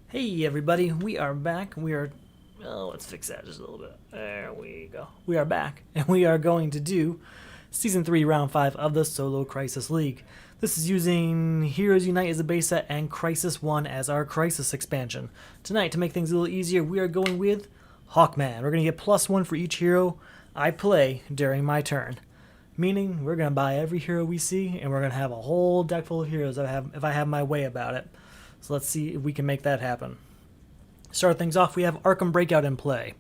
Hey everybody, we are back. Let's fix that just a little bit. There we go. We are back, and we are going to do Season 3, Round 5 of the Solo Crisis League. This is using Heroes Unite as a base set and Crisis 1 as our Crisis expansion. Tonight, to make things a little easier, we are going with Hawkman. We're going to get +1 for each hero I play during my turn. Meaning, we're going to buy every hero we see, and we're going to have a whole deck full of heroes if I have my way about it. So let's see if we can make that happen. Start things off, we have Arkham Breakout in play.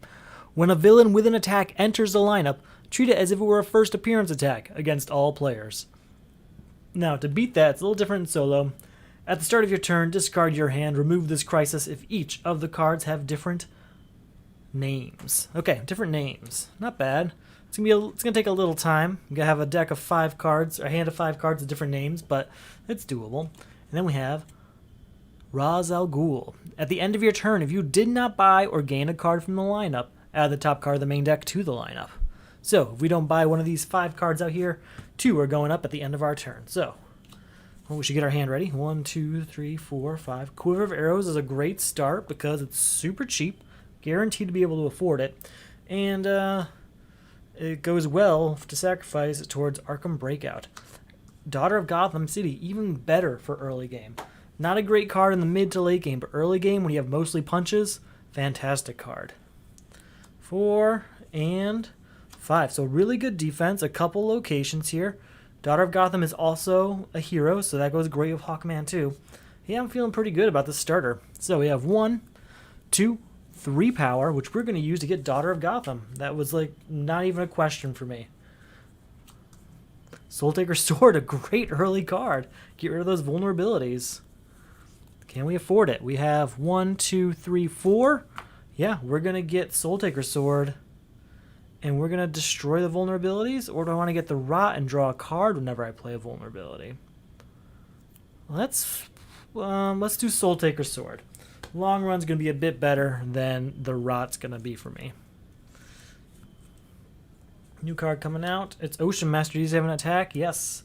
When a villain with an attack enters the lineup, treat it as if it were a first appearance attack against all players. Now, to beat that, it's a little different in solo. At the start of your turn, discard your hand, remove this crisis if each of the cards have different names. Okay, different names. Not bad. It's gonna take a little time. I'm gonna have a deck of 5 cards, or a hand of 5 cards with different names, but it's doable. And then we have Ra's al Ghul. At the end of your turn, if you did not buy or gain a card from the lineup, add the top card of the main deck to the lineup. So, if we don't buy one of these 5 cards out here, 2 are going up at the end of our turn. So, we should get our hand ready. 1, 2, 3, 4, 5. Quiver of Arrows is a great start because it's super cheap, guaranteed to be able to afford it, and it goes well to sacrifice towards Arkham Breakout. Daughter of Gotham City, even better for early game. Not a great card in the mid to late game, but early game when you have mostly punches, fantastic card. 4 and 5. So really good defense, a couple locations here. Daughter of Gotham is also a hero, so that goes great with Hawkman too. Yeah, I'm feeling pretty good about this starter. So we have 1, 2, 3 power, which we're going to use to get Daughter of Gotham. That was like not even a question for me. Soul Taker Sword, a great early card. Get rid of those vulnerabilities. Can we afford it? We have 1, 2, 3, 4. Yeah, we're going to get Soul Taker Sword. And we're going to destroy the vulnerabilities? Or do I want to get the Rot and draw a card whenever I play a vulnerability? Let's do Soul Taker Sword. Long run's going to be a bit better than the Rot's going to be for me. New card coming out. It's Ocean Master. Does he have an attack? Yes.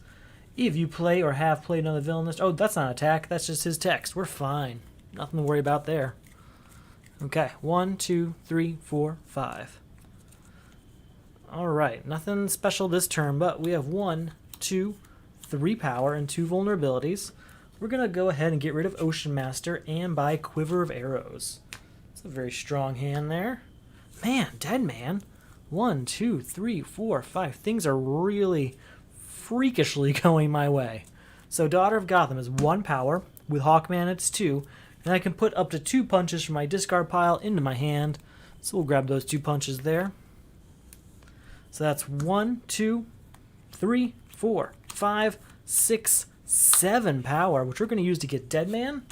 If you play or have played another villain list. Oh, that's not an attack. That's just his text. We're fine. Nothing to worry about there. Okay. 1, 2, 3, 4, 5. Alright. Nothing special this turn, but we have 1, 2, 3 power and 2 vulnerabilities. We're going to go ahead and get rid of Ocean Master and buy Quiver of Arrows. It's a very strong hand there. Man, Dead Man. 1, 2, 3, 4, 5. Things are really freakishly going my way. So Daughter of Gotham is 1 power. With Hawkman it's 2. And I can put up to 2 punches from my discard pile into my hand. So we'll grab those 2 punches there. So that's 1, 2, 3, 4, 5, 6, 7 power, which we're going to use to get Dead Man.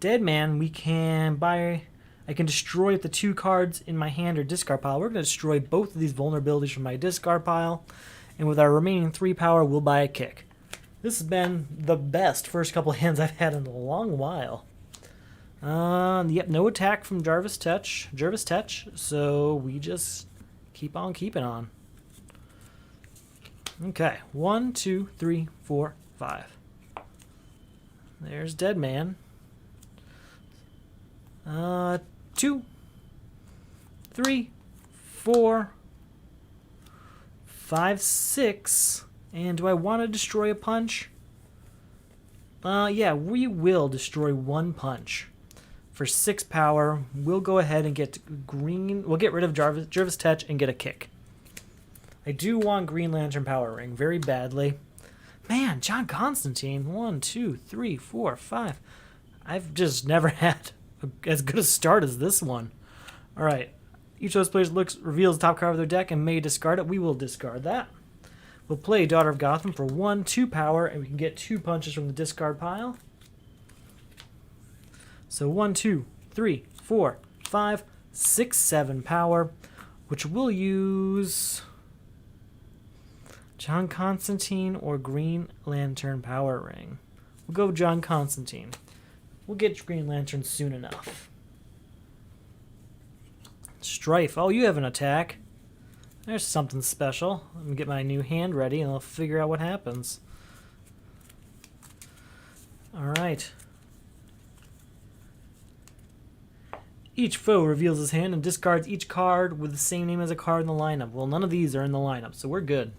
Dead Man, we can buy. I can destroy the 2 cards in my hand or discard pile. We're going to destroy both of these vulnerabilities from my discard pile. And with our remaining 3 power, we'll buy a kick. This has been the best first couple of hands I've had in a long while. Yep, no attack from Jarvis Touch. So we just keep on keeping on. Okay, 1, 2, 3, 4, 5. There's Dead Man. 2, 3, 4, 5, 6. And do I want to destroy a punch? Yeah, we will destroy 1 punch. For 6 power, we'll go ahead and get green. We'll get rid of Jarvis Touch and get a kick. I do want Green Lantern Power Ring very badly. Man, John Constantine. 1, 2, 3, 4, 5. I've just never had as good a start as this one. Alright. Each of those players reveals the top card of their deck and may discard it. We will discard that. We'll play Daughter of Gotham for 1, 2 power, and we can get 2 punches from the discard pile. So 1, 2, 3, 4, 5, 6, 7 power, which we'll use John Constantine or Green Lantern Power Ring. We'll go John Constantine. We'll get Green Lantern soon enough. Strife. Oh, you have an attack. There's something special. Let me get my new hand ready and I'll figure out what happens. Alright. Each foe reveals his hand and discards each card with the same name as a card in the lineup. Well, none of these are in the lineup, so we're good.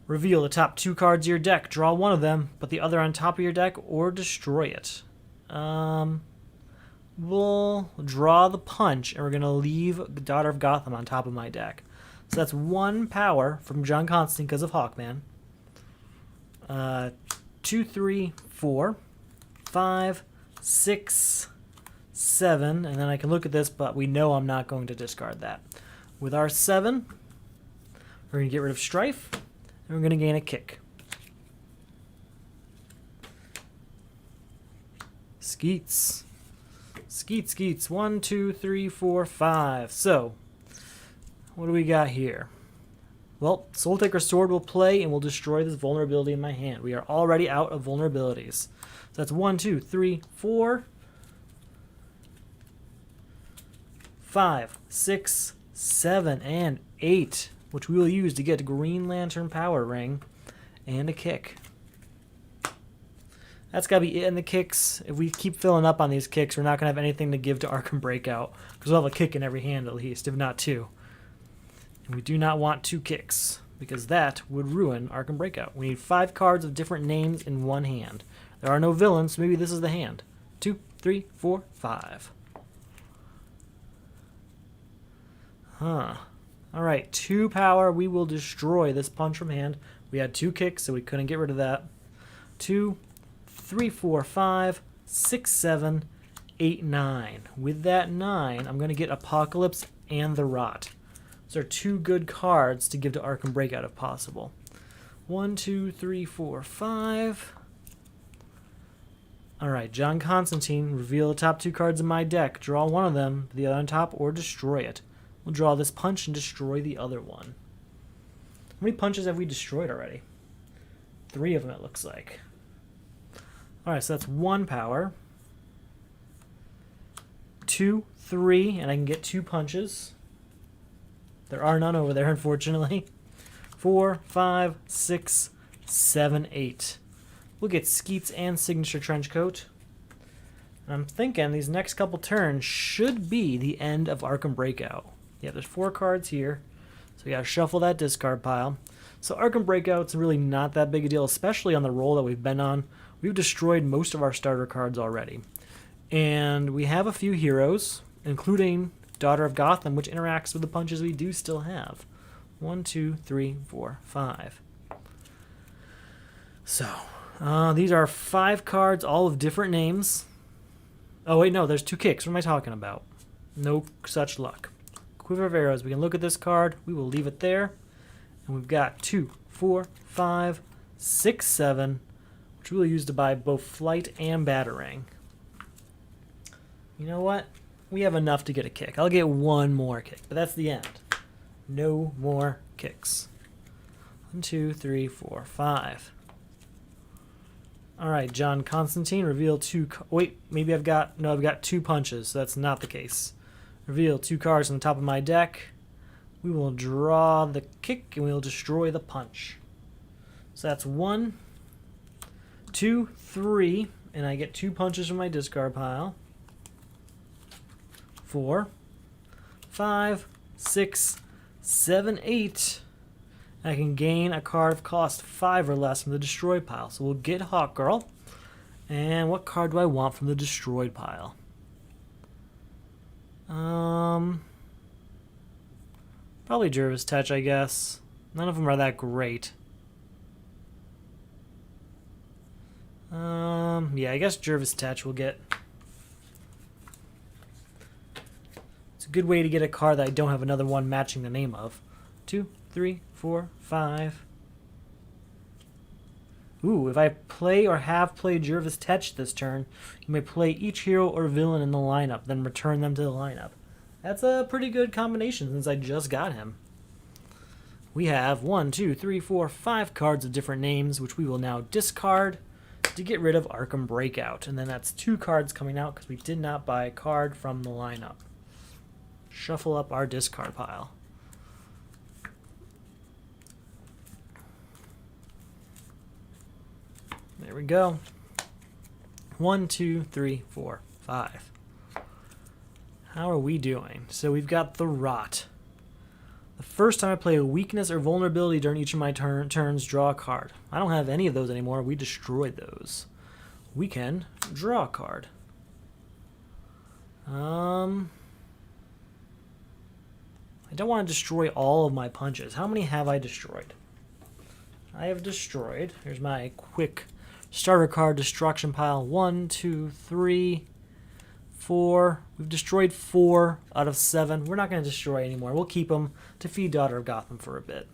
Reveal the top 2 cards of your deck. Draw one of them, put the other on top of your deck, or destroy it. We'll draw the punch, and we're going to leave Daughter of Gotham on top of my deck. So that's 1 power from John Constantine because of Hawkman. 2, 3, 4, 5, 6, 7, and then I can look at this, but we know I'm not going to discard that. With our 7, we're going to get rid of Strife, and we're going to gain a kick. Skeets. Skeet, skeets. 1, 2, 3, 4, 5. So, what do we got here? Well, Soul Taker Sword will play and will destroy this vulnerability in my hand. We are already out of vulnerabilities. So that's 1, 2, 3, 4, 5, 6, 7, and 8, which we will use to get Green Lantern Power Ring and a kick. That's got to be it in the kicks. If we keep filling up on these kicks, we're not going to have anything to give to Arkham Breakout, because we'll have a kick in every hand at least, if not 2. And we do not want 2 kicks, because that would ruin Arkham Breakout. We need 5 cards of different names in one hand. There are no villains, so maybe this is the hand. 2, 3, 4, 5. Huh. Alright, 2 power. We will destroy this punch from hand. We had 2 kicks, so we couldn't get rid of that. 2, 3, 4, 5, 6, 7, 8, 9. With that 9, I'm going to get Apocalypse and the Rot. Those are 2 good cards to give to Arkham Breakout if possible. 1, 2, 3, 4, 5. Alright, John Constantine. Reveal the top 2 cards of my deck. Draw one of them, the other on top, or destroy it. We'll draw this punch and destroy the other one. How many punches have we destroyed already? 3 of them, it looks like. Alright, so that's 1 power. 2, 3, and I can get 2 punches. There are none over there, unfortunately. 4, 5, 6, 7, 8. We'll get Skeets and Signature Trenchcoat. And I'm thinking these next couple turns should be the end of Arkham Breakout. Yeah, there's 4 cards here, so we gotta shuffle that discard pile. So Arkham Breakout's really not that big a deal, especially on the roll that we've been on. We've destroyed most of our starter cards already. And we have a few heroes, including Daughter of Gotham, which interacts with the punches we do still have. 1, 2, 3, 4, 5. So, these are 5 cards, all of different names. Oh, wait, no, there's 2 kicks. What am I talking about? No such luck. Quiver of Arrows. We can look at this card. We will leave it there. And we've got 2, 4, 5, 6, 7, which we will use to buy both Flight and Batarang. You know what? We have enough to get a kick. I'll get 1 more kick, but that's the end. No more kicks. 1, 2, 3, 4, 5. Alright, John Constantine, reveal 2... Wait, maybe I've got 2 punches, so that's not the case. Reveal 2 cards on the top of my deck. We will draw the kick, and we will destroy the punch. So that's 1, 2, 3, and I get 2 punches from my discard pile. 4, 5, 6, 7, 8. I can gain a card of cost 5 or less from the destroyed pile. So we'll get Hawkgirl. And what card do I want from the destroyed pile? Probably Jervis Tetch, I guess. None of them are that great. Yeah, I guess Jervis Tetch will get. It's a good way to get a card that I don't have another one matching the name of. 2, 3, 4, 5. Ooh, if I play or have played Jervis Tetch this turn, you may play each hero or villain in the lineup, then return them to the lineup. That's a pretty good combination since I just got him. We have 1, 2, 3, 4, 5 cards of different names, which we will now discard to get rid of Arkham Breakout. And then that's 2 cards coming out because we did not buy a card from the lineup. Shuffle up our discard pile. There we go. 1, 2, 3, 4, 5. How are we doing? So we've got the Rot. The first time I play a weakness or vulnerability during each of my turns, draw a card. I don't have any of those anymore. We destroyed those. We can draw a card. I don't want to destroy all of my punches. How many have I destroyed? I have destroyed. Here's my quick starter card destruction pile. 1, 2, 3, 4. We've destroyed 4 out of 7. We're not going to destroy anymore. We'll keep them to feed Daughter of Gotham for a bit.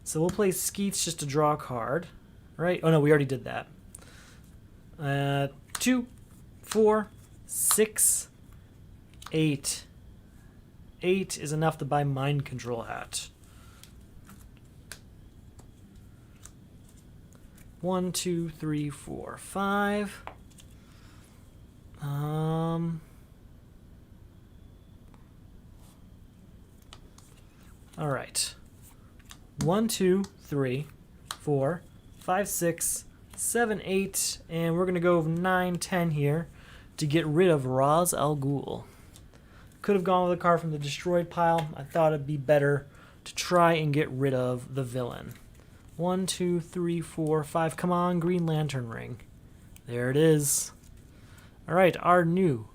So we'll play Skeets just to draw a card. Right? Oh no, we already did that. 2, 4, 6, 8. 8 is enough to buy Mind Control Hat. 1, 2, 3, 4, 5. All right. 1, 2, 3, 4, 5, 6, 7, 8, and we're gonna go 9, 10 here to get rid of Ra's al Ghul. Could have gone with a card from the destroyed pile. I thought it'd be better to try and get rid of the villain. 1, 2, 3, 4, 5. Come on, Green Lantern ring. There it is. All right, our new.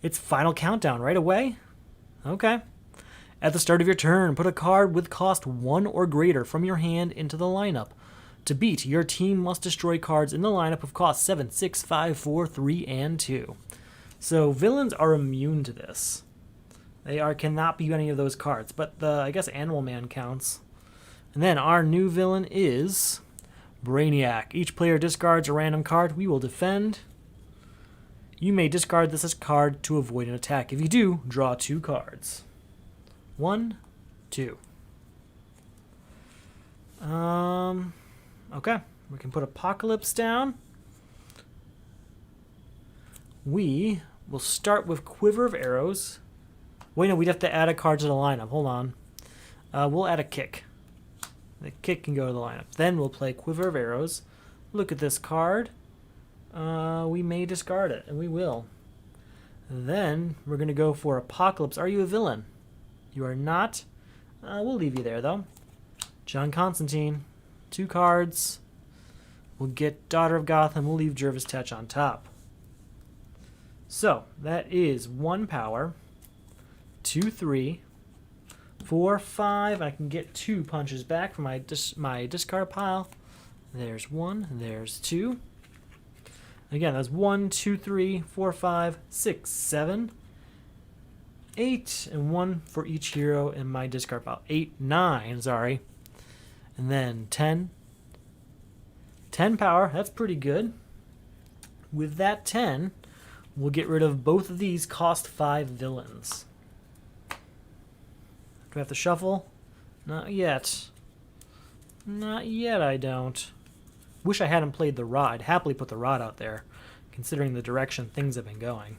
It's final countdown right away. Okay. At the start of your turn, put a card with cost 1 or greater from your hand into the lineup. To beat, your team must destroy cards in the lineup of cost 7, 6, 5, 4, 3, and 2. So villains are immune to this. They cannot be any of those cards, but I guess Animal Man counts. And then our new villain is Brainiac. Each player discards a random card. We will defend. You may discard this as card to avoid an attack. If you do, draw 2 cards. 1, 2. Okay. We can put Apocalypse down. We will start with Quiver of Arrows. Wait, no, we'd have to add a card to the lineup. Hold on. We'll add a Kick. The Kick can go to the lineup. Then we'll play Quiver of Arrows. Look at this card. We may discard it, and we will. Then we're going to go for Apocalypse. Are you a villain? You are not. We'll leave you there, though. John Constantine. 2 cards. We'll get Daughter of Gotham. We'll leave Jervis Tetch on top. So, that is 1 power. 2, 3, 4, 5. I can get 2 punches back from my discard pile. There's 1. There's 2. Again, that's 1, 2, 3, 4, 5, 6, 7, 8, and 1 for each hero in my discard pile. 8, 9, sorry. And then 10. 10 power. That's pretty good. With that 10, we'll get rid of both of these cost 5 villains. Do I have to shuffle? Not yet. Not yet, I don't. Wish I hadn't played the Rod. I'd happily put the Rod out there, considering the direction things have been going.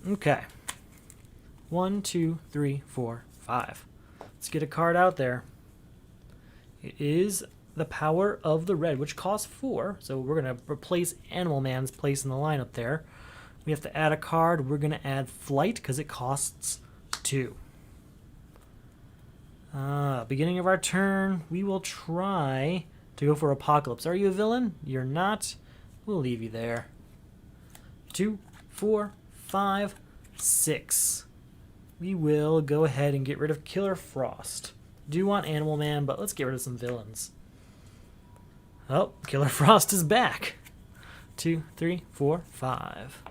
Okay. 1, 2, 3, 4, 5. Let's get a card out there. It is the Power of the Red, which costs 4. So we're going to replace Animal Man's place in the lineup there. We have to add a card. We're going to add Flight because it costs 2. Beginning of our turn, we will try to go for Apocalypse. Are you a villain? You're not. We'll leave you there. 2, 4, 5, 6. We will go ahead and get rid of Killer Frost. Do want Animal Man, but let's get rid of some villains. Oh, Killer Frost is back. 2, 3, 4, 5.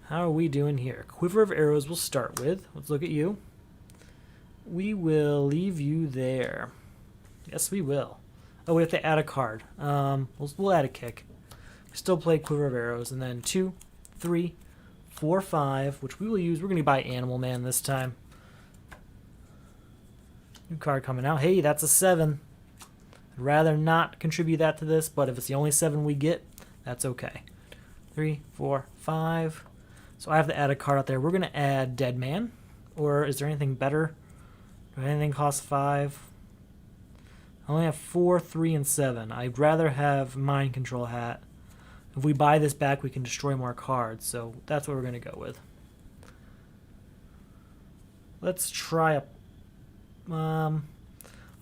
How are we doing here? Quiver of Arrows we'll start with. Let's look at you. We will leave you there. Yes, we will. Oh, we have to add a card. We'll add a Kick. Still play Quiver of Arrows, and then 2, 3, 4, 5, which we will use. We're going to buy Animal Man this time. New card coming out. Hey, that's a 7. I'd rather not contribute that to this, but if it's the only 7 we get, that's okay. 3, 4, 5. So I have to add a card out there. We're going to add Dead Man. Or is there anything better? Do anything cost 5? I only have 4, 3, and 7. I'd rather have Mind Control Hat. If we buy this back, we can destroy more cards, so that's what we're going to go with. Let's try we'll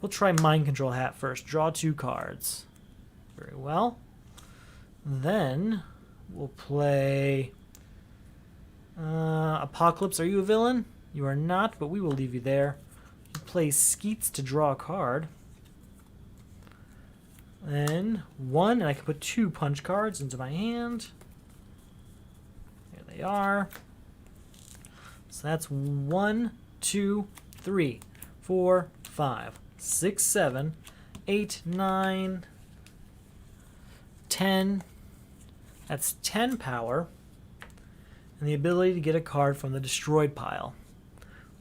try Mind Control Hat first. Draw 2 cards. Very well. Then we'll play Apocalypse. Are you a villain? You are not, but we will leave you there. We'll play Skeets to draw a card. Then 1, and I can put 2 punch cards into my hand. There they are. So that's 1, 2, 3, 4, 5, 6, 7, 8, 9, 10. That's 10 power. And the ability to get a card from the destroyed pile.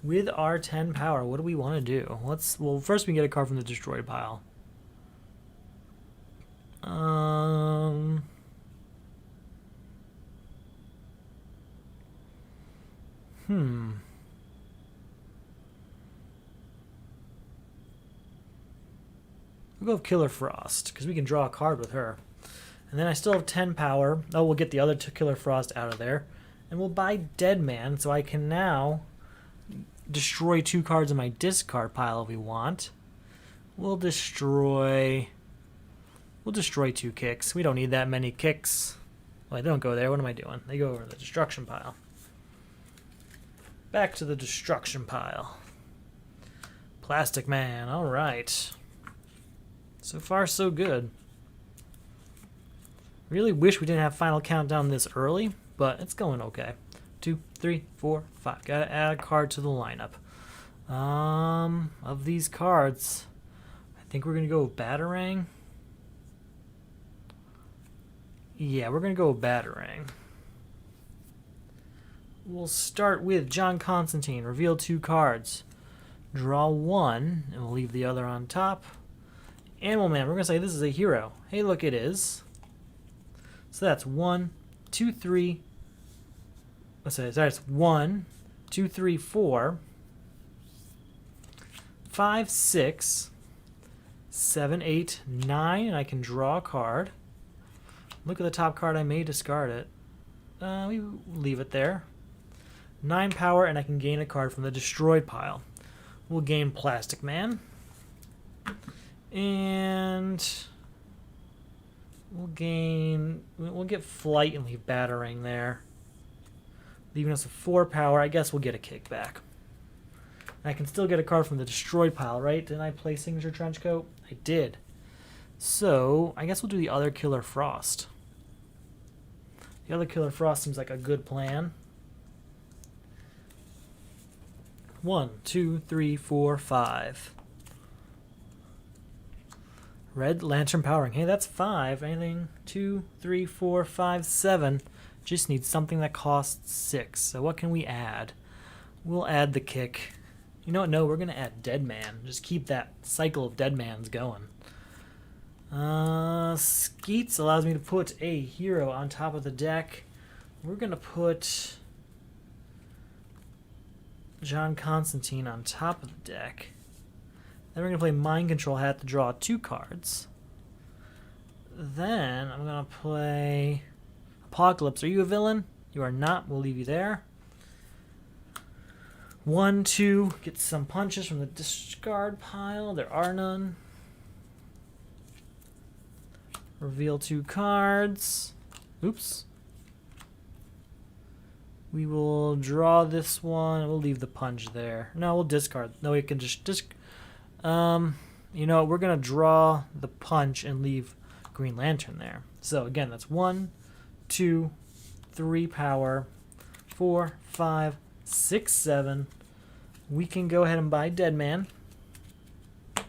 With our 10 power, what do we want to do? Well, first we can get a card from the destroyed pile. We'll go with Killer Frost, because we can draw a card with her. And then I still have 10 power. Oh, we'll get the other Killer Frost out of there. And we'll buy Dead Man, so I can now destroy 2 cards in my discard pile if we want. We'll destroy 2 kicks. We don't need that many kicks. Wait, they don't go there. What am I doing? They go over to the destruction pile. Back to the destruction pile. Plastic Man. All right. So far, so good. Really wish we didn't have Final Countdown this early, but it's going okay. 2, 3, 4, 5. Gotta add a card to the lineup. Of these cards, I think we're gonna go with Batarang. Yeah, we're gonna go with Batarang. We'll start with John Constantine. Reveal 2 cards. Draw 1, and we'll leave the other on top. Animal Man, we're gonna say this is a hero. Hey, look, it is. So that's 1, 2, 3. Let's say that's 1, 2, 3, 4, 5, 6, 7, 8, 9, and I can draw a card. Look at the top card. I may discard it. We leave it there. 9 power, and I can gain a card from the destroyed pile. We'll gain Plastic Man. And we'll get Flight and leave Batarang there. Leaving us with 4 power. I guess we'll get a kickback. I can still get a card from the destroyed pile, right? Didn't I play Signature Trenchcoat? I did. So, I guess we'll do the other Killer Frost. The other Killer Frost seems like a good plan. 1, 2, 3, 4, 5. Red Lantern Powering. Hey, that's 5. Anything? 2, 3, 4, 5, 7. Just need something that costs 6. So what can we add? We'll add the kick. You know what? No, we're going to add Dead Man. Just keep that cycle of Dead Mans going. Skeets allows me to put a hero on top of the deck. We're going to put John Constantine on top of the deck. Then we're going to play Mind Control Hat to draw 2 cards. Then I'm going to play Apocalypse. Are you a villain? You are not. We'll leave you there. 1, 2. Get some punches from the discard pile. There are none. Reveal 2 cards. Oops. We will draw this one. We'll leave the punch there. No, we'll discard. No, we can just you know, we're going to draw the punch and leave Green Lantern there. So, again, that's 1, 2, 3 power, 4, 5, 6, 7. We can go ahead and buy Dead Man. I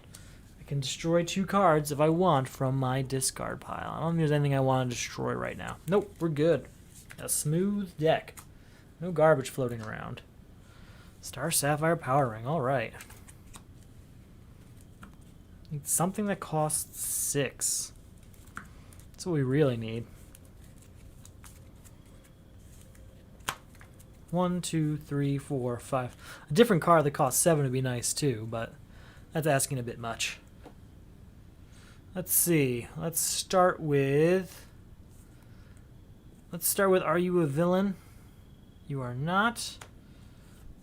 can destroy 2 cards if I want from my discard pile. I don't think there's anything I want to destroy right now. Nope, we're good. A smooth deck. No garbage floating around. Star Sapphire Power Ring. All right. Need something that costs 6. That's what we really need. 1, 2, 3, 4, 5. A different card that costs 7 would be nice too, but that's asking a bit much. Let's see. Let's start with Are You a Villain? You are not.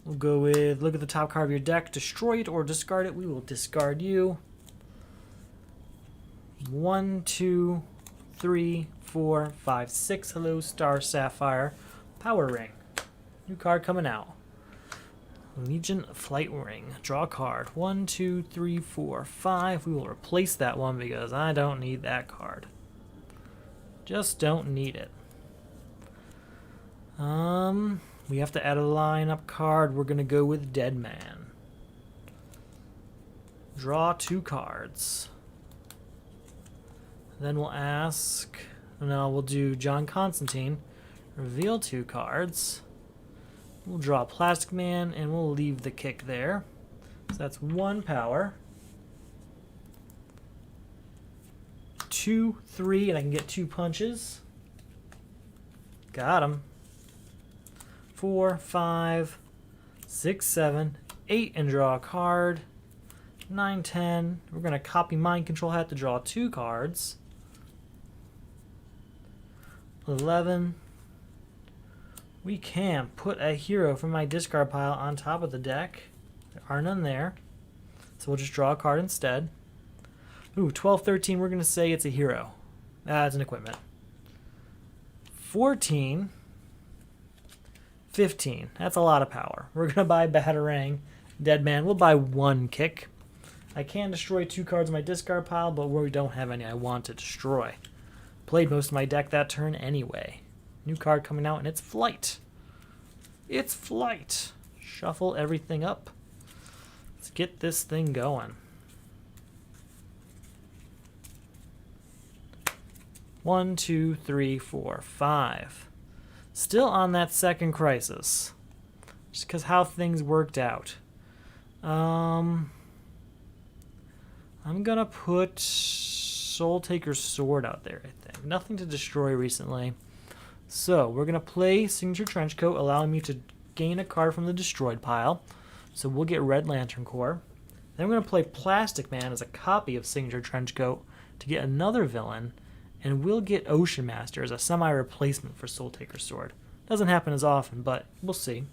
We'll go with, look at the top card of your deck, destroy it or discard it. We will discard you. 1, 2, 3, 4, 5, 6. Hello, Star Sapphire. Power Ring. New card coming out. Legion Flight Ring. Draw a card. 1, 2, 3, 4, 5. We will replace that one because I don't need that card. Just don't need it. We have to add a lineup card. We're going to go with Dead Man. Draw 2 cards. Then we'll ask... No, we'll do John Constantine. Reveal 2 cards. We'll draw Plastic Man, and we'll leave the kick there. So that's 1 power. 2, 3, and I can get 2 punches. Got him. 4, 5, 6, 7, 8, and draw a card. 9, 10. We're going to copy Mind Control Hat to draw 2 cards. 11. We can put a hero from my discard pile on top of the deck. There are none there. So we'll just draw a card instead. Ooh, 12, 13, we're going to say it's a hero. It's an equipment. 14, 15. That's a lot of power. We're going to buy Batarang. Dead Man. We'll buy 1 kick. I can destroy 2 cards in my discard pile, but we don't have any I want to destroy. Played most of my deck that turn anyway. New card coming out, and it's Flight. It's Flight. Shuffle everything up. Let's get this thing going. 1, 2, 3, 4, 5. Still on that second crisis. Just because how things worked out. I'm going to put Soul Taker's Sword out there, I think. Nothing to destroy recently. So, we're going to play Signature Trenchcoat, allowing me to gain a card from the destroyed pile. So, we'll get Red Lantern Corps. Then we're going to play Plastic Man as a copy of Signature Trenchcoat to get another villain. And we'll get Ocean Master as a semi-replacement for Soul Taker's Sword. Doesn't happen as often, but we'll see.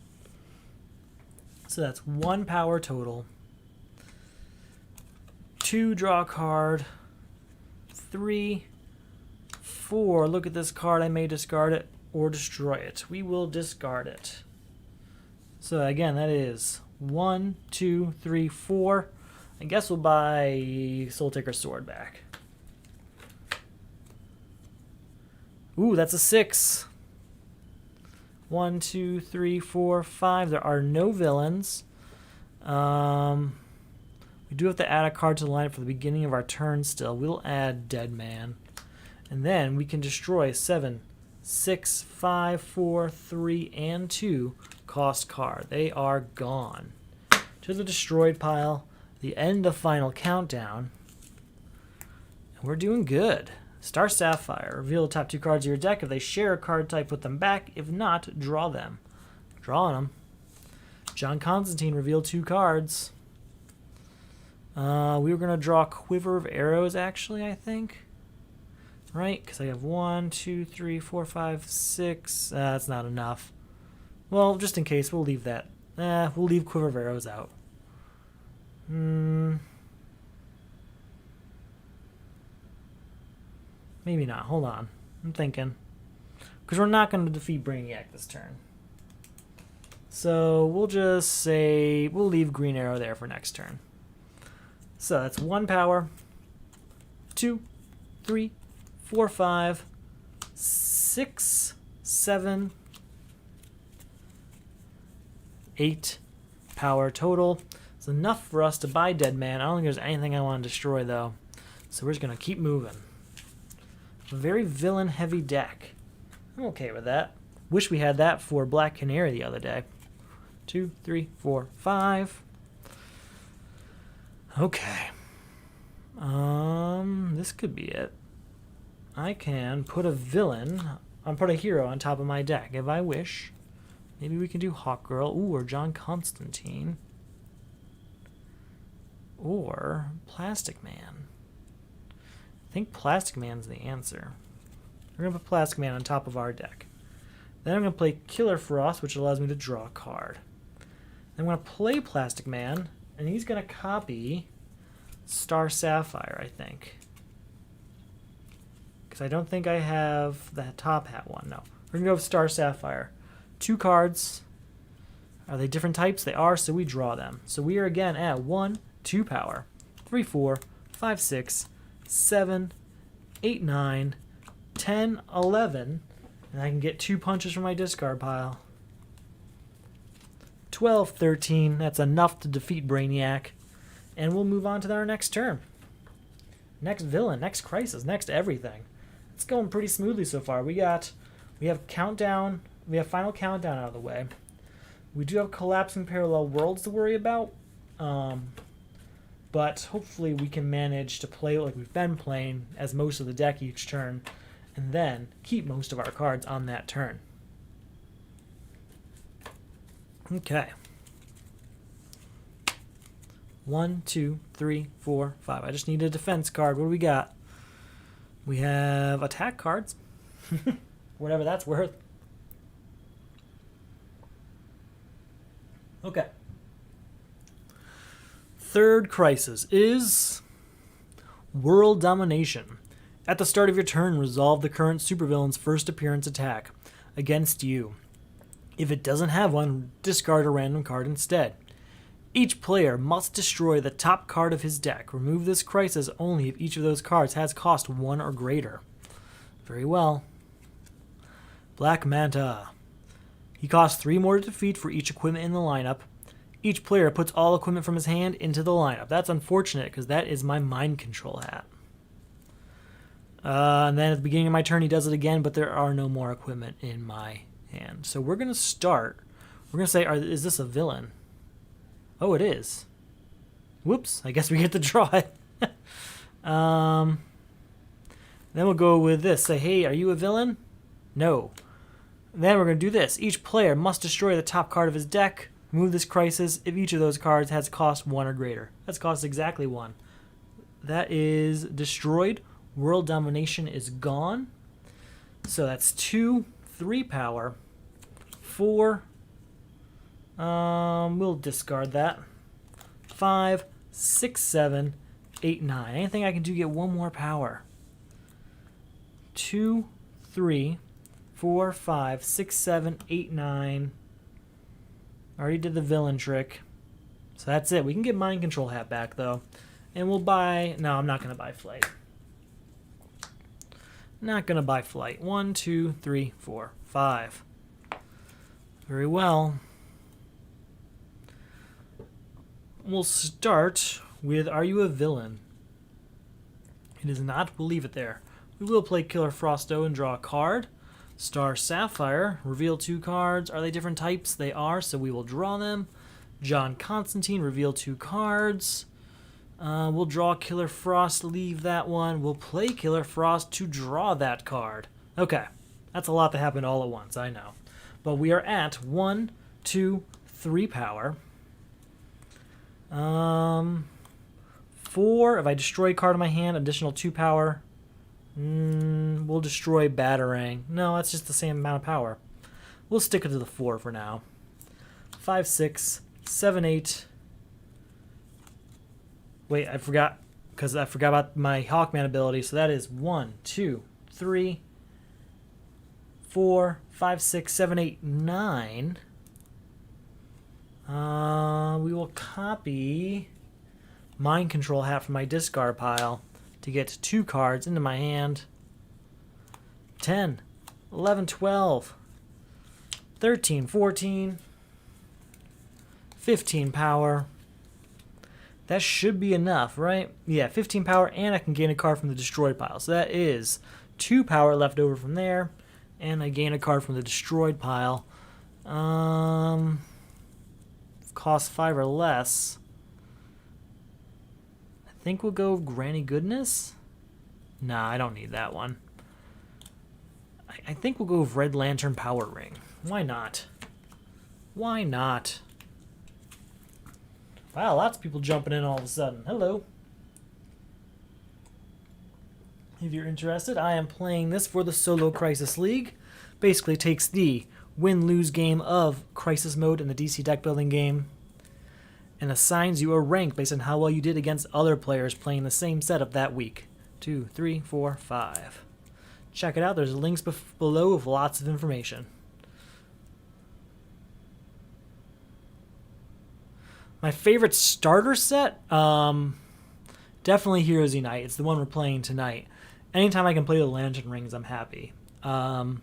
So that's 1 power total. 2, draw a card. 3, 4, look at this card. I may discard it or destroy it. We will discard it. So again, that is 1, 2, 3, 4. I guess we'll buy Soul Taker's Sword back. Ooh, that's a 6. 1, 2, 3, 4, 5. There are no villains. We do have to add a card to the lineup for the beginning of our turn still. We'll add Dead Man. And then we can destroy 7, 6, 5, 4, 3, and 2 cost card. They are gone. To the destroyed pile. The end of final countdown. And we're doing good. Star Sapphire. Reveal the top 2 cards of your deck. If they share a card type, put them back. If not, draw them. Drawing them. John Constantine. Reveal 2 cards. We were going to draw Quiver of Arrows, actually, I think. Right? Because I have 1, 2, 3, 4, 5, 6. That's not enough. Well, just in case, we'll leave that. We'll leave Quiver of Arrows out. Maybe not. Hold on. I'm thinking. Because we're not going to defeat Brainiac this turn. So we'll just say we'll leave Green Arrow there for next turn. So that's 1 power. 2, 3, 4, 5, 6, 7, 8 power total. It's enough for us to buy Dead Man. I don't think there's anything I want to destroy, though. So we're just going to keep moving. A very villain-heavy deck. I'm okay with that. Wish we had that for Black Canary the other day. 2, 3, 4, 5. Okay. This could be it. I can put a villain, put a hero on top of my deck if I wish. Maybe we can do Hawkgirl, or John Constantine. Or Plastic Man. I think Plastic Man's the answer. We're going to put Plastic Man on top of our deck. Then I'm going to play Killer Frost, which allows me to draw a card. I'm going to play Plastic Man, and he's going to copy Star Sapphire, I think. Because I don't think I have the top hat one. No. We're going to go with Star Sapphire. 2 cards. Are they different types? They are, so we draw them. So we are again at 1, 2 power. 3, 4, 5, 6, 7, 8, 9, 10, 11. And I can get 2 punches from my discard pile. 12, 13. That's enough to defeat Brainiac. And we'll move on to our next turn. Next villain, next crisis, next everything. It's going pretty smoothly so far. We have countdown. We have final countdown out of the way. We do have collapsing parallel worlds to worry about. But hopefully we can manage to play like we've been playing as most of the deck each turn. And then keep most of our cards on that turn. Okay. 1, 2, 3, 4, 5. I just need a defense card. What do we got? We have attack cards. Whatever that's worth. Okay. Third crisis is World Domination. At the start of your turn, resolve the current supervillain's first appearance attack against you. If it doesn't have one, discard a random card instead. Each player must destroy the top card of his deck. Remove this crisis only if each of those cards has cost 1 or greater. Very well. Black Manta. He costs 3 more to defeat for each equipment in the lineup. Each player puts all equipment from his hand into the lineup. That's unfortunate because that is my mind control hat. And then at the beginning of my turn he does it again, but there are no more equipment in my hand. So we're going to start. We're going to say, is this a villain? Oh, it is. Whoops, I guess we get to draw it. Then we'll go with this. Say, hey, are you a villain? No. Then we're going to do this. Each player must destroy the top card of his deck. Remove this crisis if each of those cards has cost 1 or greater. That's cost exactly 1. That is destroyed. World Domination is gone. So that's 2, 3 power. 4. We'll discard that. 5, 6, 7, 8, 9. Anything I can do to get 1 more power. 2, 3, 4, 5, 6, 7, 8, 9. Already did the villain trick. So that's it. We can get Mind Control Hat back, though. And we'll buy... No, I'm not going to buy Flight. Not going to buy Flight. 1, 2, 3, 4, 5. Very well. We'll start with Are You a Villain? It is not. We'll leave it there. We will play Killer Frosto and draw a card. Star Sapphire. Reveal 2 cards. Are they different types? They are, so we will draw them. John Constantine. Reveal 2 cards. We'll draw Killer Frost. Leave that one. We'll play Killer Frost to draw that card. Okay. That's a lot that happened all at once, I know. But we are at 1, 2, 3 power. 4, if I destroy a card in my hand, additional 2 power. We'll destroy Batarang. No, that's just the same amount of power. We'll stick it to the 4 for now. 5, 6, 7, 8. Wait, I forgot, because I forgot about my Hawkman ability. So that is 1, 2, 3, 4, 5, 6, 7, 8, 9. We will copy Mind Control Hat from my discard pile to get 2 cards into my hand. 10, 11, 12, 13, 14, 15 power. That should be enough, right? Yeah, 15 power, and I can gain a card from the destroyed pile. So that is 2 power left over from there, and I gain a card from the destroyed pile. Cost 5 or less. I think we'll go Granny Goodness. Nah, I don't need that one. I think we'll go with Red Lantern Power Ring. Why not? Why not? Wow, lots of people jumping in all of a sudden. Hello. If you're interested, I am playing this for the Solo Crisis League. Basically takes the win-lose game of Crisis Mode in the DC deck building game and assigns you a rank based on how well you did against other players playing the same setup that week. 2, 3, 4, 5. Check it out. There's links below with lots of information. My favorite starter set? Definitely Heroes Unite. It's the one we're playing tonight. Anytime I can play the Lantern Rings, I'm happy. I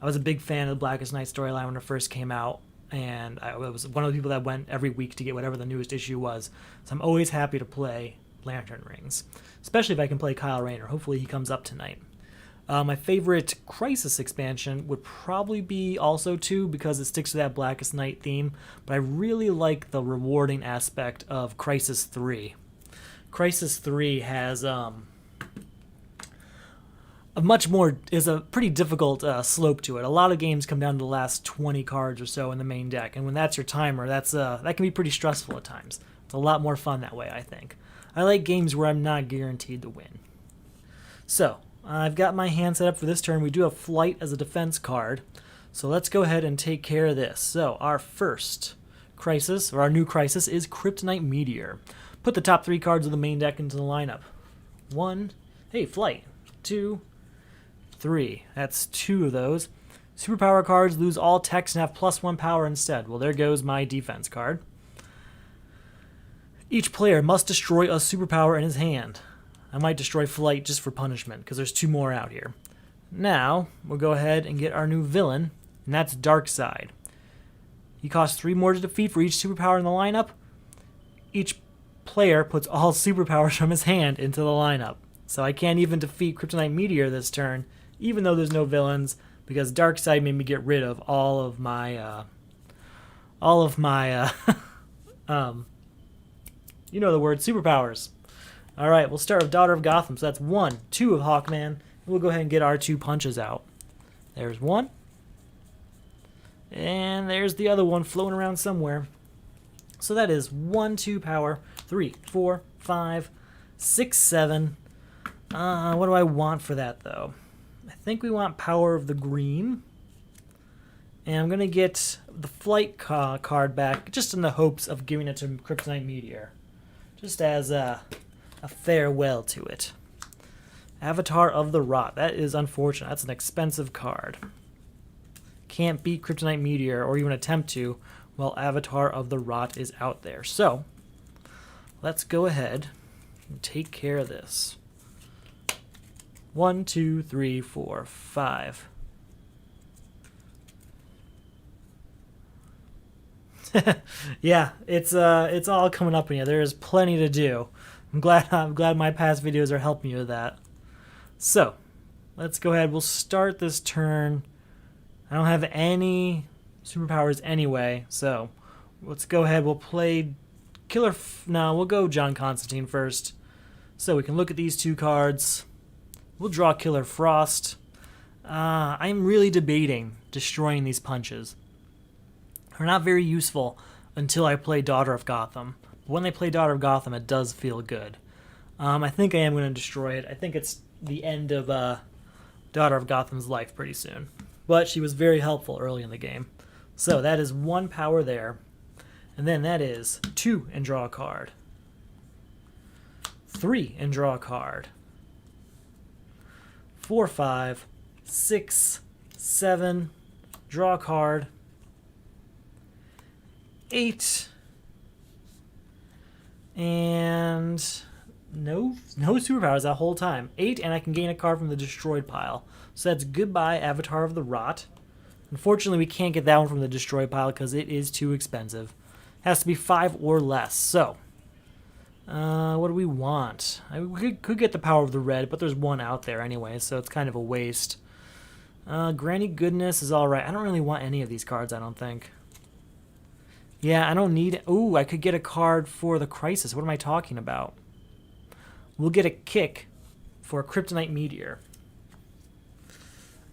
was a big fan of the Blackest Night storyline when it first came out, and I was one of the people that went every week to get whatever the newest issue was. So I'm always happy to play Lantern Rings, especially if I can play Kyle Rayner. Hopefully he comes up tonight. My favorite Crisis expansion would probably be also 2 because it sticks to that Blackest Night theme, but I really like the rewarding aspect of Crisis 3. Crisis 3 has a pretty difficult slope to it. A lot of games come down to the last 20 cards or so in the main deck, and when that's your timer, that can be pretty stressful at times. It's a lot more fun that way, I think. I like games where I'm not guaranteed to win. So, I've got my hand set up for this turn. We do have Flight as a defense card. So let's go ahead and take care of this. So our first Crisis, or our new Crisis, is Kryptonite Meteor. Put the top 3 cards of the main deck into the lineup. 1, hey, Flight. 2, 3. That's 2 of those. Superpower cards lose all text and have +1 power instead. Well, there goes my defense card. Each player must destroy a superpower in his hand. I might destroy Flight just for punishment, because there's 2 more out here. Now, we'll go ahead and get our new villain, and that's Darkseid. He costs 3 more to defeat for each superpower in the lineup. Each player puts all superpowers from his hand into the lineup. So I can't even defeat Kryptonite Meteor this turn, even though there's no villains, because Darkseid made me get rid of all of my you know the word, superpowers. Alright, we'll start with Daughter of Gotham. So that's 1, 2 of Hawkman. And we'll go ahead and get our 2 punches out. There's 1. And there's the other one floating around somewhere. So that is 1, 2 power, 3, 4, 5, 6, 7. What do I want for that, though? I think we want Power of the Green. And I'm going to get the Flight card back, just in the hopes of giving it to Kryptonite Meteor. Just as a farewell to it. Avatar of the Rot. That is unfortunate. That's an expensive card. Can't beat Kryptonite Meteor, or even attempt to, while Avatar of the Rot is out there. So, let's go ahead and take care of this. 1, 2, 3, 4, 5. Yeah, it's all coming up in here. There is plenty to do. I'm glad my past videos are helping you with that. So, let's go ahead. We'll start this turn. I don't have any superpowers anyway, so let's go ahead. We'll play we'll go John Constantine first. So we can look at these 2 cards. We'll draw Killer Frost. I'm really debating destroying these punches. They're not very useful until I play Daughter of Gotham. But when I play Daughter of Gotham, it does feel good. I think I am going to destroy it. I think it's the end of Daughter of Gotham's life pretty soon. But she was very helpful early in the game. So that is 1 power there. And then that is 2 and draw a card. 3 and draw a card. 4, 5, 6, 7, draw a card. 8, and no superpowers that whole time. 8, and I can gain a card from the destroyed pile. So that's goodbye, Avatar of the Rot. Unfortunately, we can't get that one from the destroyed pile because it is too expensive. It has to be 5 or less. So, what do we want? We could get the Power of the Red, but there's 1 out there anyway, so it's kind of a waste. Granny Goodness is alright. I don't really want any of these cards, I don't think. Yeah, I don't need... Ooh, I could get a card for the Crisis. What am I talking about? We'll get a kick for a Kryptonite Meteor.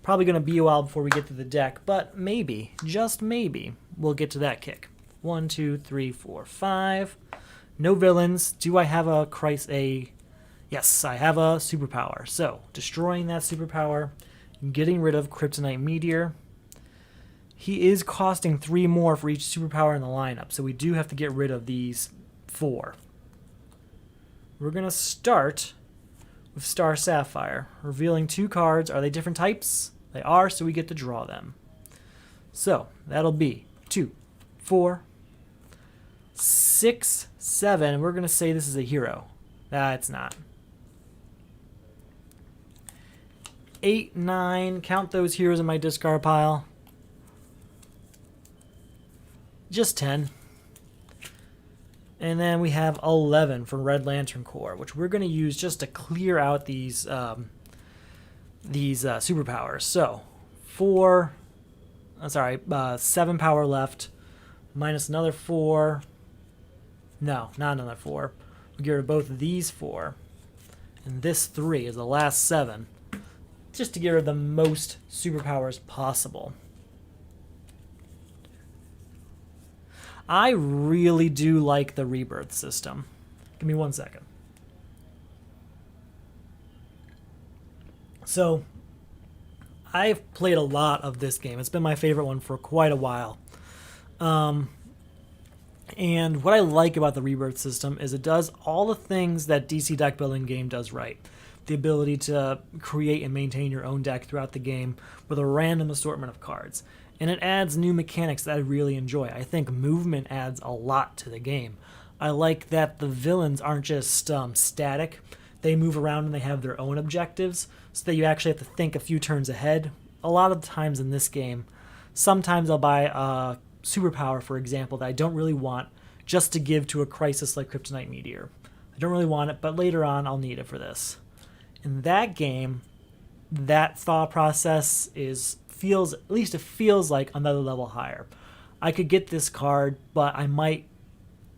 Probably going to be a while before we get to the deck, but maybe, just maybe, we'll get to that kick. 1, 2, 3, 4, 5. No villains. Do I have a Crisis? Yes, I have a superpower. So, destroying that superpower, getting rid of Kryptonite Meteor. He is costing 3 more for each superpower in the lineup, so we do have to get rid of these 4. We're going to start with Star Sapphire, revealing 2 cards. Are they different types? They are, so we get to draw them. So that'll be 2, 4, 6, 7. We're going to say this is a hero. It's not. 8, 9. Count those heroes in my discard pile. Just 10. And then we have 11 from Red Lantern Corps, which we're going to use just to clear out these superpowers. So 7 power left, minus another 4. No, not another 4. We'll get rid of both of these 4. And this 3 is the last 7, just to get rid of the most superpowers possible. I really do like the rebirth system. Give me 1 second. So, I've played a lot of this game. It's been my favorite one for quite a while. And what I like about the rebirth system is it does all the things that DC deck building game does right. The ability to create and maintain your own deck throughout the game with a random assortment of cards. And it adds new mechanics that I really enjoy. I think movement adds a lot to the game. I like that the villains aren't just static. They move around and they have their own objectives, so that you actually have to think a few turns ahead. A lot of the times in this game, sometimes I'll buy a superpower, for example, that I don't really want, just to give to a crisis like Kryptonite Meteor. I don't really want it, but later on I'll need it for this. In that game, that thought process feels like another level higher. I could get this card, but I might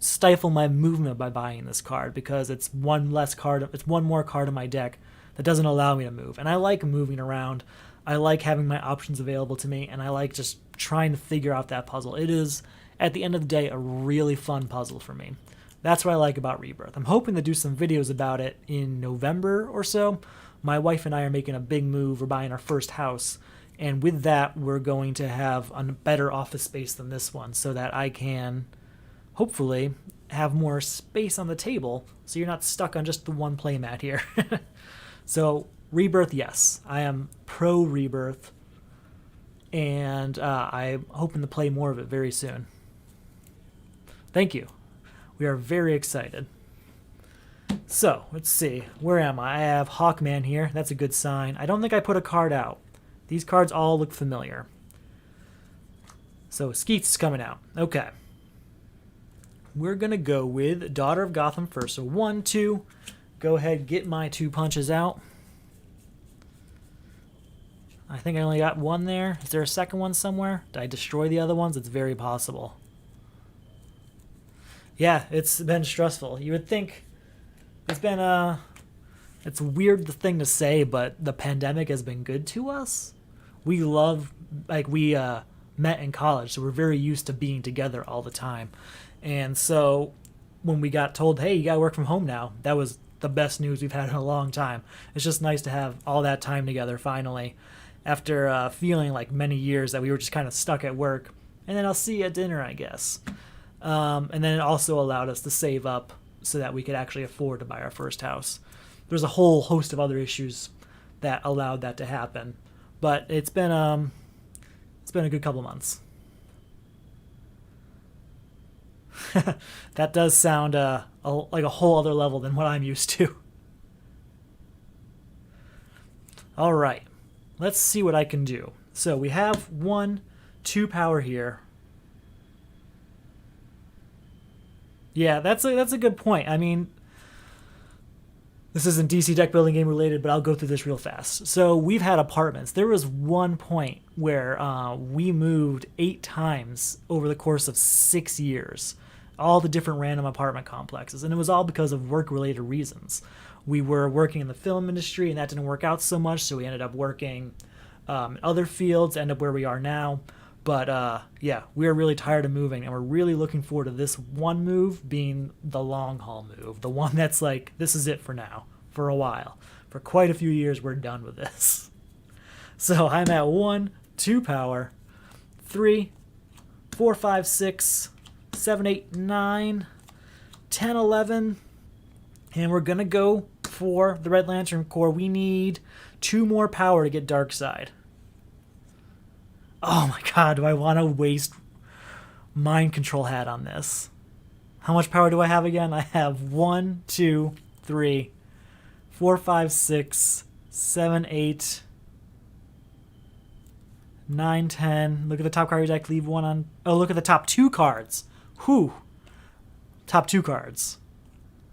stifle my movement by buying this card because it's one more card in my deck that doesn't allow me to move. And I like moving around. I like having my options available to me, and I like just trying to figure out that puzzle. It is, at the end of the day, a really fun puzzle for me. That's what I like about Rebirth. I'm hoping to do some videos about it in November or so. My wife and I are making a big move. We're buying our first house. And with that, we're going to have a better office space than this one so that I can, hopefully, have more space on the table so you're not stuck on just the one playmat here. So, Rebirth, yes. I am pro Rebirth. And I'm hoping to play more of it very soon. Thank you. We are very excited. So, let's see. Where am I? I have Hawkman here. That's a good sign. I don't think I put a card out. These cards all look familiar. So, Skeet's coming out. Okay. We're going to go with Daughter of Gotham first. So, 1, 2. Go ahead, get my 2 punches out. I think I only got 1 there. Is there a second one somewhere? Did I destroy the other ones? It's very possible. Yeah, it's been stressful. You would think it's been it's a weird thing to say, but the pandemic has been good to us. We met in college, so we're very used to being together all the time. And so when we got told, hey, you gotta work from home now, that was the best news we've had in a long time. It's just nice to have all that time together finally, after feeling like many years that we were just kind of stuck at work. And then I'll see you at dinner, I guess. And then it also allowed us to save up so that we could actually afford to buy our first house. There's a whole host of other issues that allowed that to happen. But it's been a good couple months. That does sound like a whole other level than what I'm used to. All right, let's see what I can do. So we have 1, 2 power here. Yeah, that's a good point. I mean, this isn't DC deck building game related, but I'll go through this real fast. So we've had apartments. There was one point where we moved 8 times over the course of 6 years. All the different random apartment complexes. And it was all because of work-related reasons. We were working in the film industry, and that didn't work out so much, so we ended up working in other fields, end up where we are now. But yeah, we are really tired of moving, and we're really looking forward to this one move being the long-haul move. The one that's like, this is it for now, for a while. For quite a few years, we're done with this. So I'm at 1, 2 power, 3, 4, 5, 6, 7, 8, 9, 10, 11. And we're going to go for the Red Lantern Corps. We need 2 more power to get Darkseid. Oh my god, do I want to waste Mind Control Hat on this? How much power do I have again? I have 1, 2, 3, 4, 5, 6, 7, 8, 9, 10. Look at the top card of your deck. Leave 1 on... Oh, look at the top 2 cards. Whew. Top 2 cards.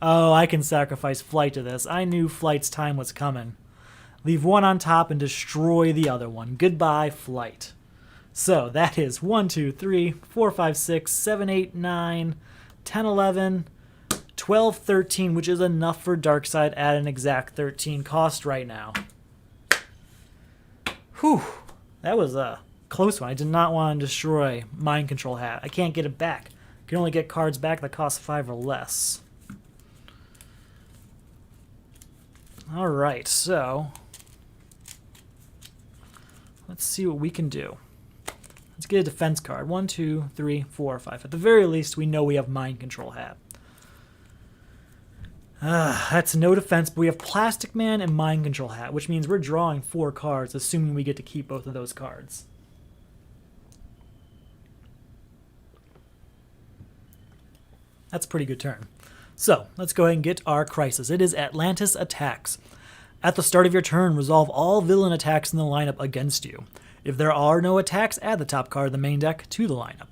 Oh, I can sacrifice Flight to this. I knew Flight's time was coming. Leave 1 on top and destroy the other one. Goodbye, Flight. So that is 1, 2, 3, 4, 5, 6, 7, 8, 9, 10, 11, 12, 13, which is enough for Darkseid at an exact 13 cost right now. Whew. That was a close one. I did not want to destroy Mind Control Hat. I can't get it back. I can only get cards back that cost 5 or less. Alright, so let's see what we can do. Let's get a defense card. 1, 2, 3, 4, 5. At the very least, we know we have Mind Control Hat. That's no defense, but we have Plastic Man and Mind Control Hat, which means we're drawing 4 cards, assuming we get to keep both of those cards. That's a pretty good turn. So, let's go ahead and get our Crisis. It is Atlantis Attacks. At the start of your turn, resolve all villain attacks in the lineup against you. If there are no attacks, add the top card of the main deck to the lineup.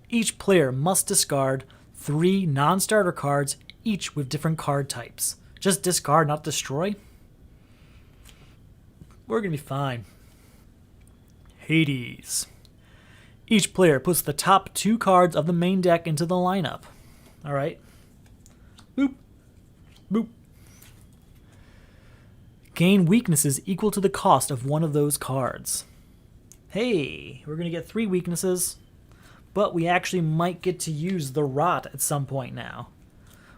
Each player must discard 3 non-starter cards, each with different card types. Just discard, not destroy? We're going to be fine. Hades. Each player puts the top 2 cards of the main deck into the lineup. Alright. Boop. Boop. Gain weaknesses equal to the cost of one of those cards. Hey, we're going to get 3 weaknesses, but we actually might get to use the Rot at some point now.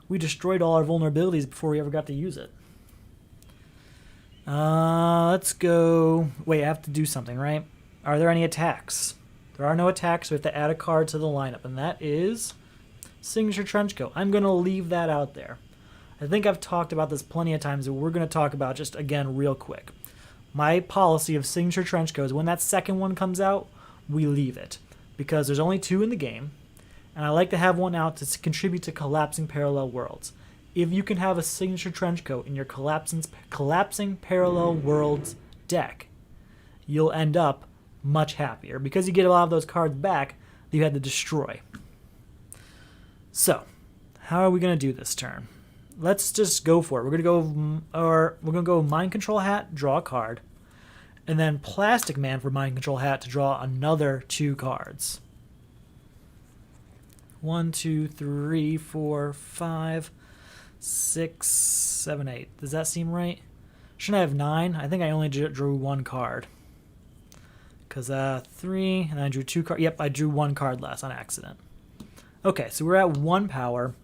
We destroyed all our vulnerabilities before we ever got to use it. Let's go... Wait, I have to do something, right? Are there any attacks? There are no attacks, so we have to add a card to the lineup, and that is Signature Trenchcoat. I'm going to leave that out there. I think I've talked about this plenty of times, but we're going to talk about just, again, real quick. My policy of Signature Trenchcoat is when that second one comes out, we leave it. Because there's only 2 in the game, and I like to have one out to contribute to Collapsing Parallel Worlds. If you can have a Signature Trenchcoat in your Collapsing Parallel Worlds deck, you'll end up much happier, because you get a lot of those cards back that you had to destroy. So, how are we going to do this turn? Let's just go for it. We're going to go Mind Control Hat, draw a card, and then Plastic Man for Mind Control Hat to draw another 2 cards. 1, 2, 3, 4, 5, 6, 7, 8. Does that seem right? Shouldn't I have 9? I think I only drew 1 card. Because 3, and I drew 2 cards. Yep, I drew 1 card less on accident. Okay, so we're at 1 power.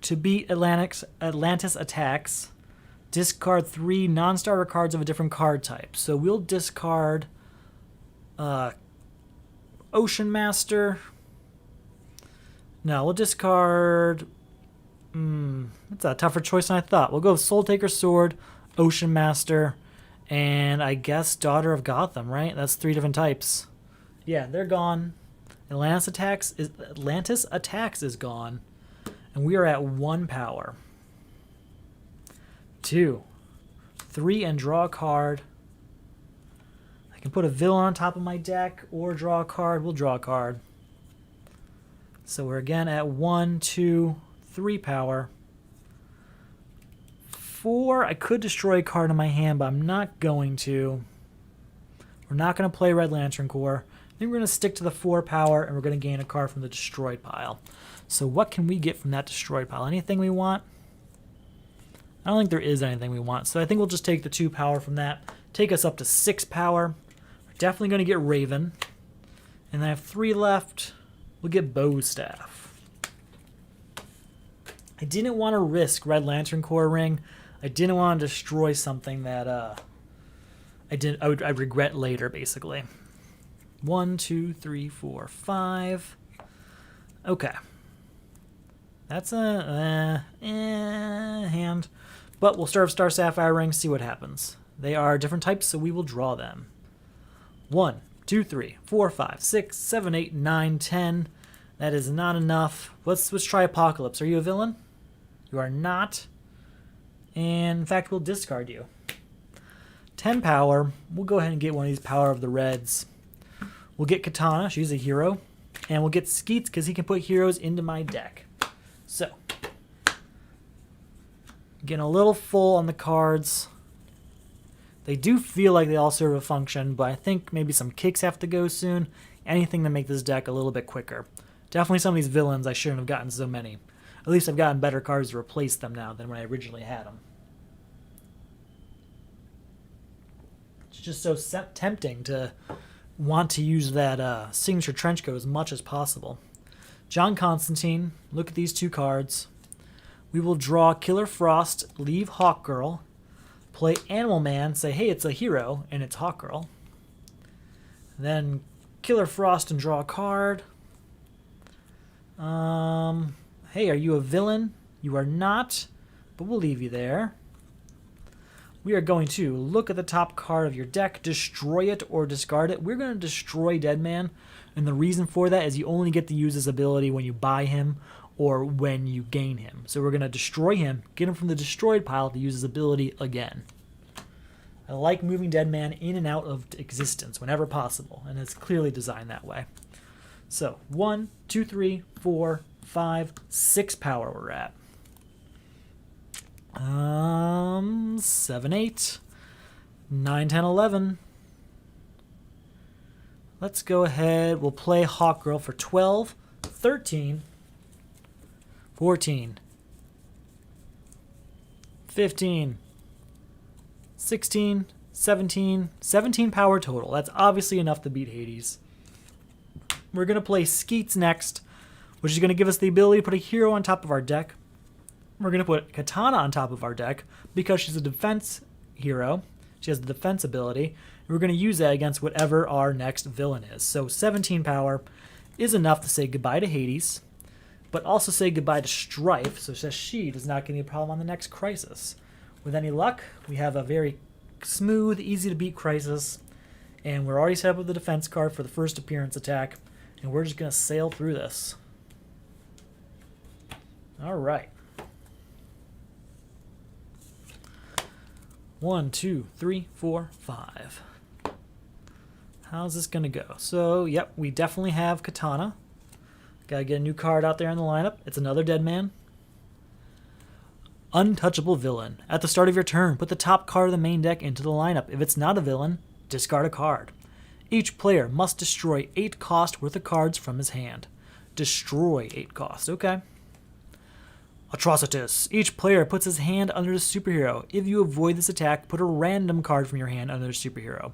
To beat Atlantis Attacks, discard 3 non-starter cards of a different card type. So we'll discard Ocean Master. No, we'll discard... that's a tougher choice than I thought. We'll go with Soul Taker Sword, Ocean Master, and I guess Daughter of Gotham, right? That's 3 different types. Yeah, they're gone. Atlantis Attacks is gone. And we are at 1 power. 2, 3, and draw a card. I can put a villain on top of my deck or draw a card. We'll draw a card. So we're again at 1, 2, 3 power. 4, I could destroy a card in my hand, but I'm not going to. We're not going to play Red Lantern Corps. I think we're going to stick to the 4 power, and we're going to gain a card from the destroyed pile. So what can we get from that destroyed pile? Anything we want? I don't think there is anything we want. So I think we'll just take the 2 power from that. Take us up to 6 power. We're definitely going to get Raven. And then I have 3 left. We'll get Bow Staff. I didn't want to risk Red Lantern Corps Ring. I didn't want to destroy something that I regret later, basically. 1, 2, 3, 4, 5. Okay. That's a hand. But we'll start with Star Sapphire Ring, see what happens. They are different types, so we will draw them. 1, 2, 3, 4, 5, 6, 7, 8, 9, 10. That is not enough. Let's try Apocalypse. Are you a villain? You are not. And in fact, we'll discard you. 10 power. We'll go ahead and get one of these Power of the Reds. We'll get Katana. She's a hero. And we'll get Skeets because he can put heroes into my deck. So, getting a little full on the cards. They do feel like they all serve a function, but I think maybe some kicks have to go soon. Anything to make this deck a little bit quicker. Definitely some of these villains I shouldn't have gotten so many. At least I've gotten better cards to replace them now than when I originally had them. It's just so tempting to want to use that signature trench coat as much as possible. John Constantine, look at these two cards. We will draw Killer Frost, leave Hawkgirl, play Animal Man, say, hey, it's a hero, and it's Hawkgirl. Then Killer Frost and draw a card. Hey, are you a villain? You are not, but we'll leave you there. We are going to look at the top card of your deck, destroy it or discard it. We're going to destroy Deadman, and the reason for that is you only get to use his ability when you buy him or when you gain him. So we're going to destroy him, get him from the destroyed pile to use his ability again. I like moving Deadman in and out of existence whenever possible, and it's clearly designed that way. So 1, 2, 3, 4, 5, 6 power we're at. 7, 8, 9, 10, 11. Let's go ahead. We'll play Hawkgirl for 12, 13, 14, 15, 16, 17 power total. That's obviously enough to beat Hades. We're going to play Skeets next, which is going to give us the ability to put a hero on top of our deck. We're going to put Katana on top of our deck because she's a defense hero. She has the defense ability. We're going to use that against whatever our next villain is. So 17 power is enough to say goodbye to Hades, but also say goodbye to Strife, so that she does not get any problem on the next Crisis. With any luck, we have a very smooth, easy to beat Crisis, and we're already set up with the defense card for the first appearance attack, and we're just going to sail through this. All right. 1, 2, 3, 4, 5. How's this going to go? So, yep, we definitely have Katana. Got to get a new card out there in the lineup. It's another Deadman. Untouchable Villain. At the start of your turn, put the top card of the main deck into the lineup. If it's not a villain, discard a card. Each player must destroy 8 cost worth of cards from his hand. Destroy 8 cost. Okay. Atrocitus. Each player puts his hand under the superhero. If you avoid this attack, put a random card from your hand under the superhero.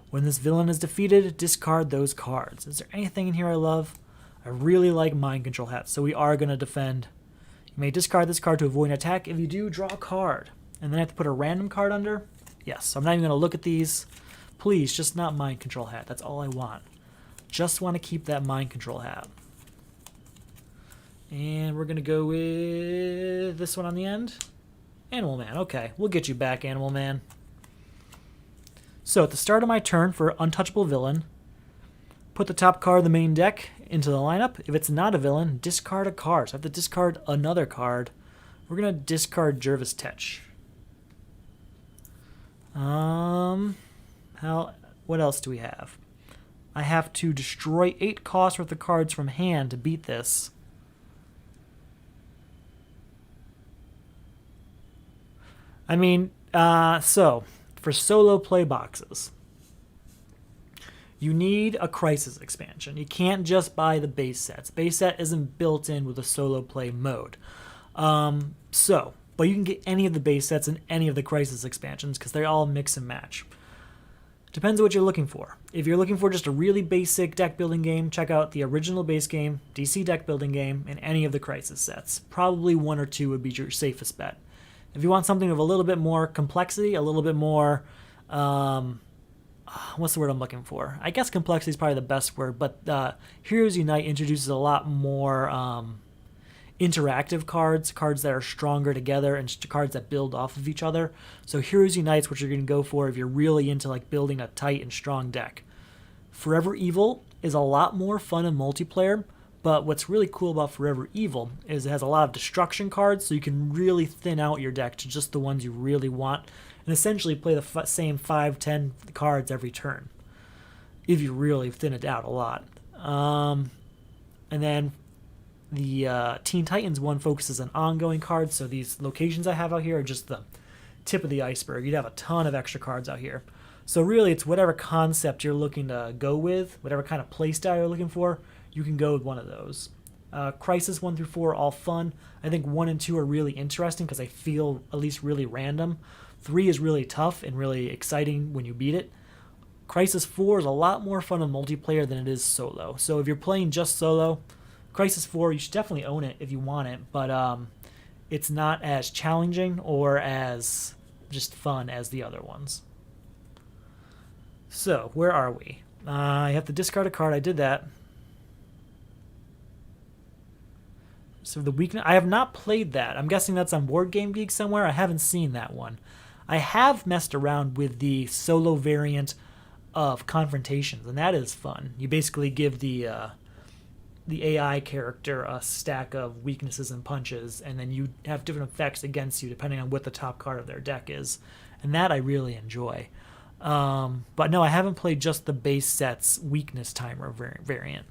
When this villain is defeated, discard those cards. Is there anything in here I love? I really like Mind Control Hat, so we are going to defend. You may discard this card to avoid an attack. If you do, draw a card. And then I have to put a random card under? Yes, so I'm not even going to look at these. Please, just not Mind Control Hat. That's all I want. Just want to keep that Mind Control Hat. And we're going to go with this one on the end. Animal Man. Okay, we'll get you back, Animal Man. So at the start of my turn for Untouchable Villain, put the top card of the main deck into the lineup. If it's not a villain, discard a card. So I have to discard another card. We're going to discard Jervis Tetch. What else do we have? I have to destroy 8 cost worth of cards from hand to beat this. I mean, so for solo play boxes, you need a Crisis expansion. You can't just buy the base sets. Base set isn't built in with a solo play mode. But you can get any of the base sets in any of the Crisis expansions because they all mix and match. Depends on what you're looking for. If you're looking for just a really basic deck building game, check out the original base game, DC deck building game, and any of the Crisis sets. Probably 1 or 2 would be your safest bet. If you want something of a little bit more complexity, a little bit more what's the word I'm looking for? I guess complexity is probably the best word, but Heroes Unite introduces a lot more interactive cards that are stronger together, and cards that build off of each other. So Heroes Unite's what you're going to go for if you're really into like building a tight and strong deck. Forever Evil is a lot more fun in multiplayer, but what's really cool about Forever Evil is it has a lot of destruction cards, so you can really thin out your deck to just the ones you really want, and essentially play the same 5-10 cards every turn, if you really thin it out a lot. And then the Teen Titans one focuses on ongoing cards, so these locations I have out here are just the tip of the iceberg. You'd have a ton of extra cards out here. So really, it's whatever concept you're looking to go with, whatever kind of playstyle you're looking for, you can go with one of those. Crisis 1 through 4 are all fun. I think 1 and 2 are really interesting because I feel at least really random. 3 is really tough and really exciting when you beat it. Crisis 4 is a lot more fun in multiplayer than it is solo. So if you're playing just solo, Crisis 4, you should definitely own it if you want it, but it's not as challenging or as just fun as the other ones. So, where are we? I have to discard a card. I did that. So the weakness, I have not played that. I'm guessing that's on Board Game Geek somewhere. I haven't seen that one. I have messed around with the solo variant of Confrontations, and that is fun. You basically give the AI character a stack of weaknesses and punches, and then you have different effects against you depending on what the top card of their deck is. And that I really enjoy. But no, I haven't played just the base set's weakness timer variant.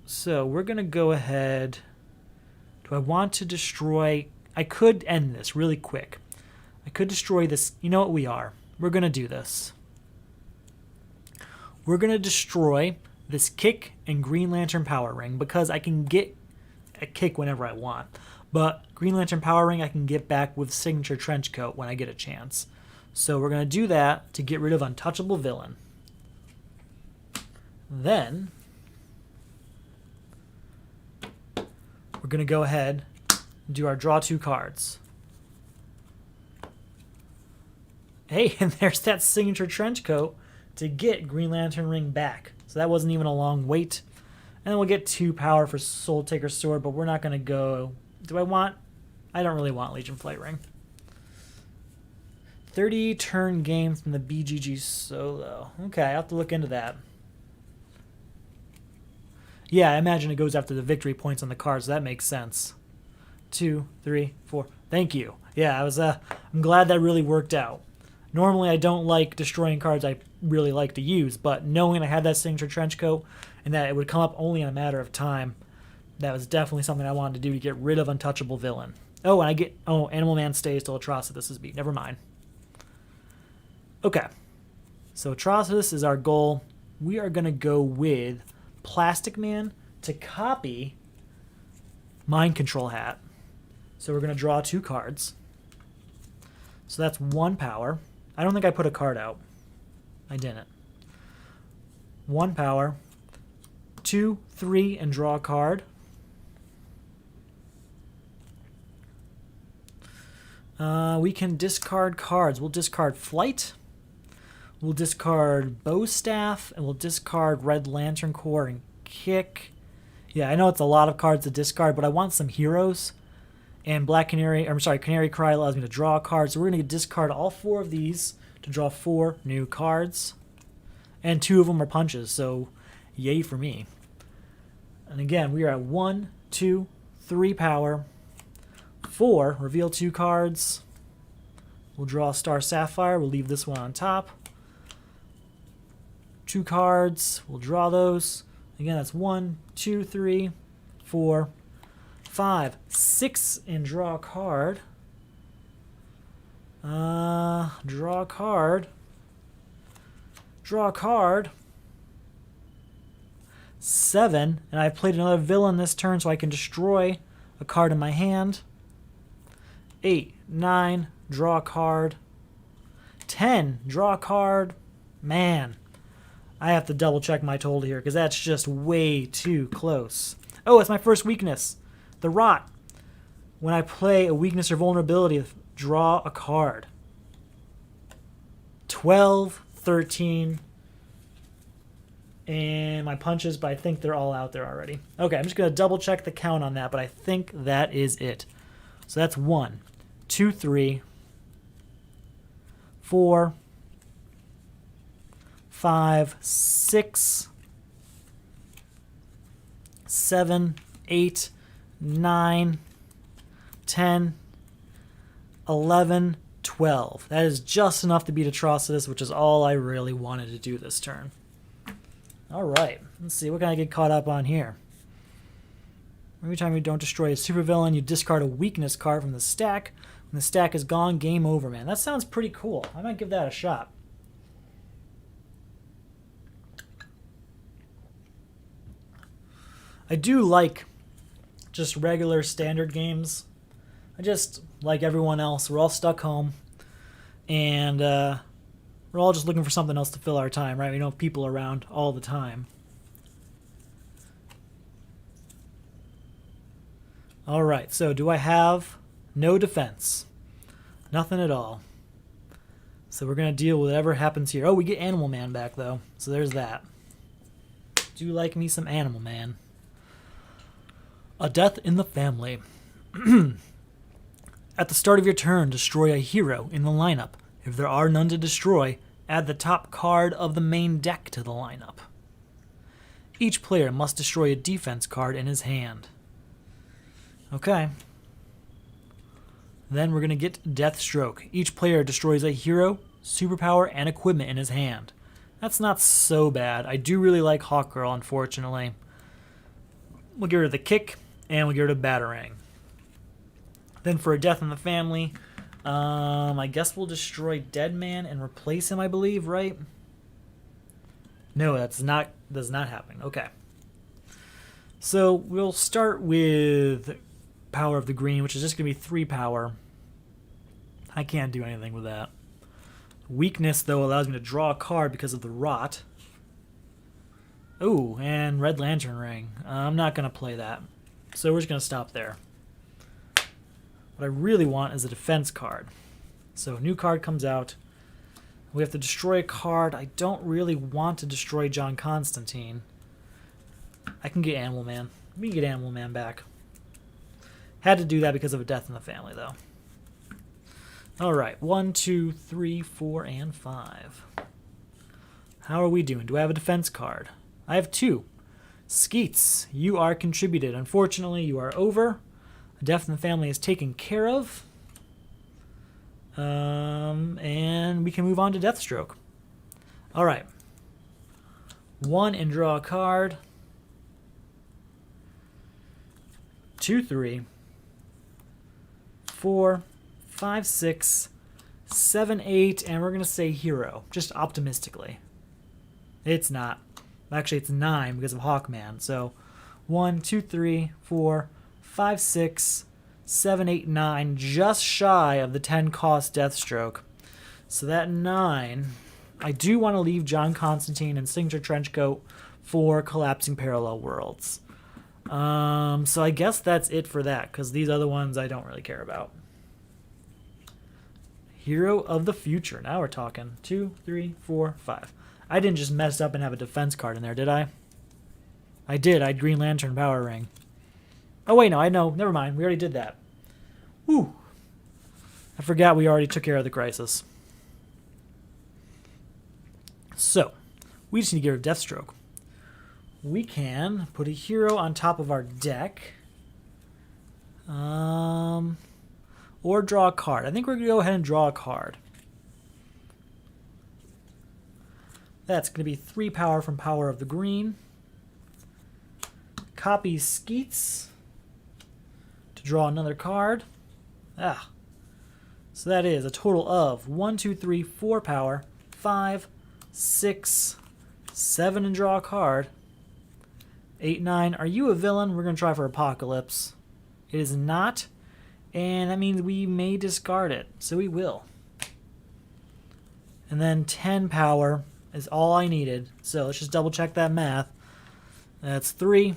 So we're going to go ahead. Do I want to destroy? I could end this really quick. I could destroy this. You know what we are. We're going to do this. We're going to destroy this Kick and Green Lantern Power Ring because I can get a Kick whenever I want. But Green Lantern Power Ring I can get back with Signature Trenchcoat when I get a chance. So we're going to do that to get rid of Untouchable Villain. Then we're going to go ahead and do our draw 2 cards. Hey, and there's that Signature Trenchcoat to get Green Lantern Ring back. So that wasn't even a long wait. And then we'll get 2 power for Soul Taker's Sword, but we're not going to go... I don't really want Legion Flight Ring. 30 turn game from the BGG solo. Okay, I have to look into that. Yeah, I imagine it goes after the victory points on the cards. So that makes sense. 2, 3, 4. Thank you. Yeah, I'm glad that really worked out. Normally, I don't like destroying cards I really like to use, but knowing I had that Signature Trenchcoat and that it would come up only in a matter of time, that was definitely something I wanted to do to get rid of Untouchable Villain. Oh, and Animal Man stays till Atrocitus is beat. Never mind. Okay, so Atrocitus is our goal. We are going to go with Plastic Man to copy Mind Control Hat. So we're going to draw 2 cards. So that's 1 power. I don't think I put a card out. I didn't. 1 power. 2, 3, and draw a card. We can discard cards. We'll discard Flight. We'll discard Bow Staff, and we'll discard Red Lantern Corps and Kick. Yeah, I know it's a lot of cards to discard, but I want some heroes. And Canary Cry allows me to draw a card. So we're going to discard all 4 of these to draw 4 new cards. And 2 of them are punches, so yay for me. And again, we are at 1, 2, 3 power. 4, reveal 2 cards. We'll draw Star Sapphire. We'll leave this one on top. 2 cards. We'll draw those. Again, that's 1, 2, 3, 4, 5, 6, and draw a card. Draw a card. Draw a card. 7, and I've played another villain this turn so I can destroy a card in my hand. 8, 9, draw a card. 10, draw a card. Man, I have to double check my total here because that's just way too close. Oh, it's my first weakness. The Rot. When I play a weakness or vulnerability, draw a card. 12, 13, and my punches, but I think they're all out there already. Okay, I'm just going to double check the count on that, but I think that is it. So that's 1, 2, 3, 4, 5, 6, 7, 8, 9, 10, 11, 12. That is just enough to beat Atrocitus, which is all I really wanted to do this turn. Alright, let's see, what can I get caught up on here? Every time you don't destroy a supervillain, you discard a weakness card from the stack. When the stack is gone, game over, man. That sounds pretty cool. I might give that a shot. I do like just regular standard games. I just, like everyone else, we're all stuck home. And we're all just looking for something else to fill our time, right? We don't have people around all the time. Alright, so do I have no defense? Nothing at all. So we're going to deal with whatever happens here. Oh, we get Animal Man back, though. So there's that. Do like me some Animal Man. A death in the family. At the start of your turn, destroy a hero in the lineup. If there are none to destroy, add the top card of the main deck to the lineup. Each player must destroy a defense card in his hand. Okay. Then we're going to get Deathstroke. Each player destroys a hero, superpower, and equipment in his hand. That's not so bad. I do really like Hawkgirl, unfortunately. We'll get rid of the kick, and we'll get rid of Batarang. Then for a death in the family, I guess we'll destroy Deadman and replace him, I believe, right? No, that's not happening. Okay. So we'll start with Power of the Green, which is just going to be 3 power. I can't do anything with that. Weakness, though, allows me to draw a card because of the rot. Ooh, and Red Lantern Ring. I'm not going to play that. So we're just going to stop there. What I really want is a defense card. So a new card comes out. We have to destroy a card. I don't really want to destroy John Constantine. I can get Animal Man. We can get Animal Man back. Had to do that because of a death in the family, though. Alright, 1, 2, 3, 4, and 5. How are we doing? Do I have a defense card? I have 2. Skeets, you are contributed. Unfortunately, you are over. A death in the family is taken care of. And we can move on to Deathstroke. Alright. 1 and draw a card. 2, 3, 4, 5, 6, 7, 8, and we're going to say hero, just optimistically. It's not. Actually, it's 9 because of Hawkman. So 1, 2, 3, 4, 5, 6, 7, 8, 9, just shy of the 10 cost Deathstroke. So that 9, I do want to leave John Constantine and Signature Trenchcoat for Collapsing Parallel Worlds. So I guess that's it for that, because these other ones I don't really care about. Hero of the Future. Now we're talking. 2, 3, 4, 5. I didn't just mess up and have a defense card in there, did I? I did. I had Green Lantern Power Ring. Oh, wait, no, I know. Never mind. We already did that. Whew. I forgot we already took care of the crisis. So, we just need to get rid of Deathstroke. We can put a hero on top of our deck. Or draw a card. I think we're going to go ahead and draw a card. That's going to be 3 power from Power of the Green. Copy Skeets to draw another card. So that is a total of 1, 2, 3, 4 power, 5, 6, 7 and draw a card. 8, 9. Are you a villain? We're going to try for Apocalypse. It is not. And that means we may discard it. So we will. And then 10 power is all I needed. So let's just double check that math. That's 3,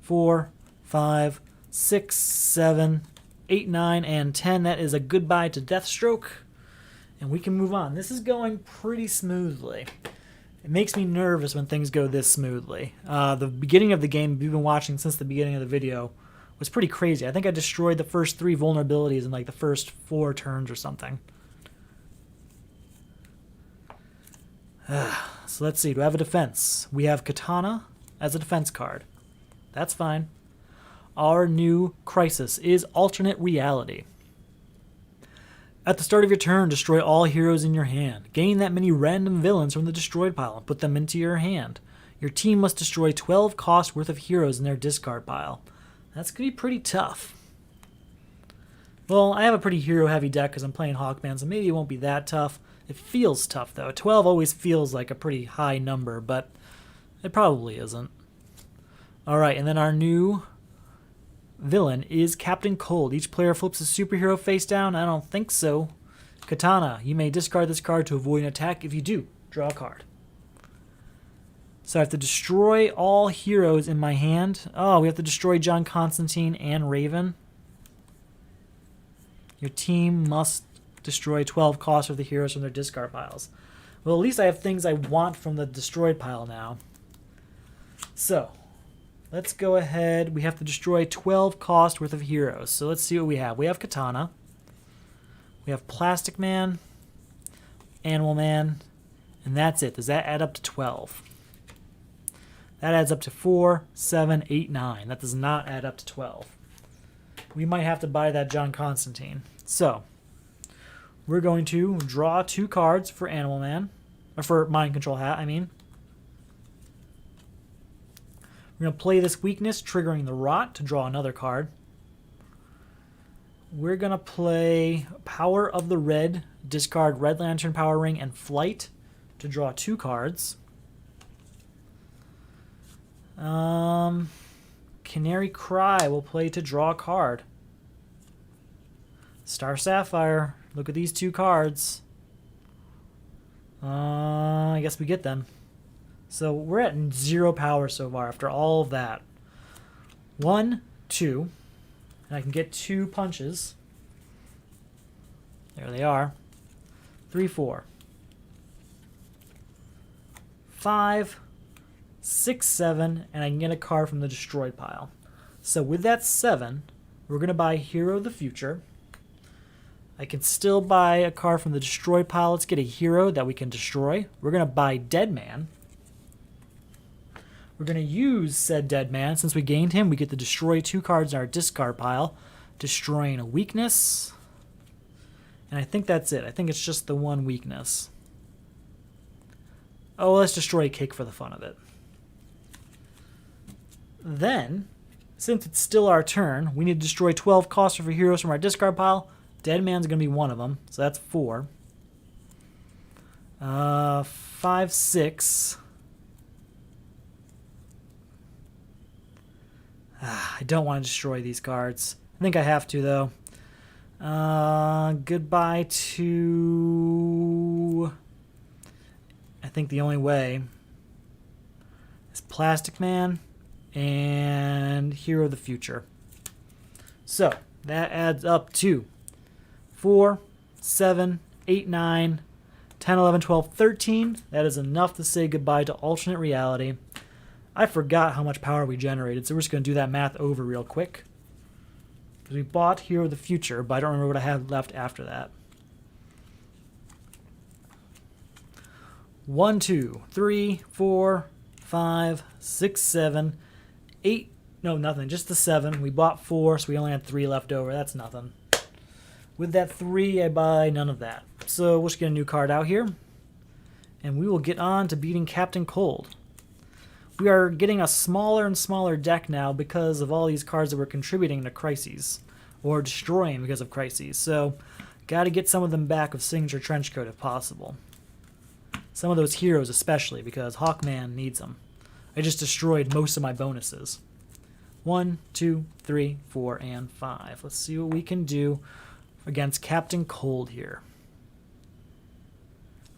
4, 5, 6, 7, 8, 9, and 10. That is a goodbye to Deathstroke. And we can move on. This is going pretty smoothly. It makes me nervous when things go this smoothly. The beginning of the game, we've been watching since the beginning of the video, was pretty crazy. I think I destroyed the first 3 vulnerabilities in like the first 4 turns or something. So let's see. Do I have a defense? We have Katana as a defense card. That's fine. Our new crisis is alternate reality. At the start of your turn, destroy all heroes in your hand. Gain that many random villains from the destroyed pile and put them into your hand. Your team must destroy 12 cost worth of heroes in their discard pile. That's going to be pretty tough. Well, I have a pretty hero-heavy deck because I'm playing Hawkman, so maybe it won't be that tough. It feels tough, though. 12 always feels like a pretty high number, but it probably isn't. Alright, and then our new villain is Captain Cold. Each player flips a superhero face down. I don't think so. Katana, you may discard this card to avoid an attack. If you do, draw a card. So I have to destroy all heroes in my hand. Oh, we have to destroy John Constantine and Raven. Your team must destroy 12 costs of the heroes from their discard piles. Well, at least I have things I want from the destroyed pile now. So let's go ahead. We have to destroy 12 cost worth of heroes. So let's see what we have. We have Katana. We have Plastic Man, Animal Man, and that's it. Does that add up to 12? That adds up to 4, 7, 8, 9. That does not add up to 12. We might have to buy that John Constantine. So we're going to draw 2 cards for Animal Man, or for Mind Control Hat, I mean. We're going to play this weakness, triggering the Rot to draw another card. We're going to play Power of the Red, discard Red Lantern Power Ring and Flight to draw 2 cards. Canary Cry will play to draw a card. Star Sapphire, look at these 2 cards. I guess we get them. So we're at 0 power so far after all of that. 1, 2, and I can get 2 punches. There they are. 3, 4. 5, 6, 7, and I can get a card from the destroyed pile. So with that 7, we're going to buy Hero of the Future. I can still buy a card from the destroyed pile. Let's get a hero that we can destroy. We're going to buy Dead Man. We're going to use said Dead Man. Since we gained him, we get to destroy 2 cards in our discard pile, destroying a weakness. And I think that's it. I think it's just the 1 weakness. Oh, let's destroy a cake for the fun of it. Then, since it's still our turn, we need to destroy 12 costs for heroes from our discard pile. Dead Man's going to be one of them, so that's 4. 5, 6. I don't want to destroy these cards. I think I have to, though. Goodbye to... I think the only way is Plastic Man and Hero of the Future. So, that adds up to 4, 7, 8, 9, 10, 11, 12, 13. That is enough to say goodbye to alternate reality. I forgot how much power we generated, so we're just going to do that math over real quick. Because we bought Hero of the Future, but I don't remember what I had left after that. 1, 2, 3, 4, 5, 6, 7, 8. No, nothing. Just the 7. We bought 4, so we only had 3 left over. That's nothing. With that 3, I buy none of that. So we'll just get a new card out here. And we will get on to beating Captain Cold. We are getting a smaller and smaller deck now because of all these cards that we're contributing to Crises. Or destroying because of Crises. So, got to get some of them back with Signature Trenchcoat if possible. Some of those heroes especially, because Hawkman needs them. I just destroyed most of my bonuses. 1, 2, 3, 4, and 5. Let's see what we can do against Captain Cold here.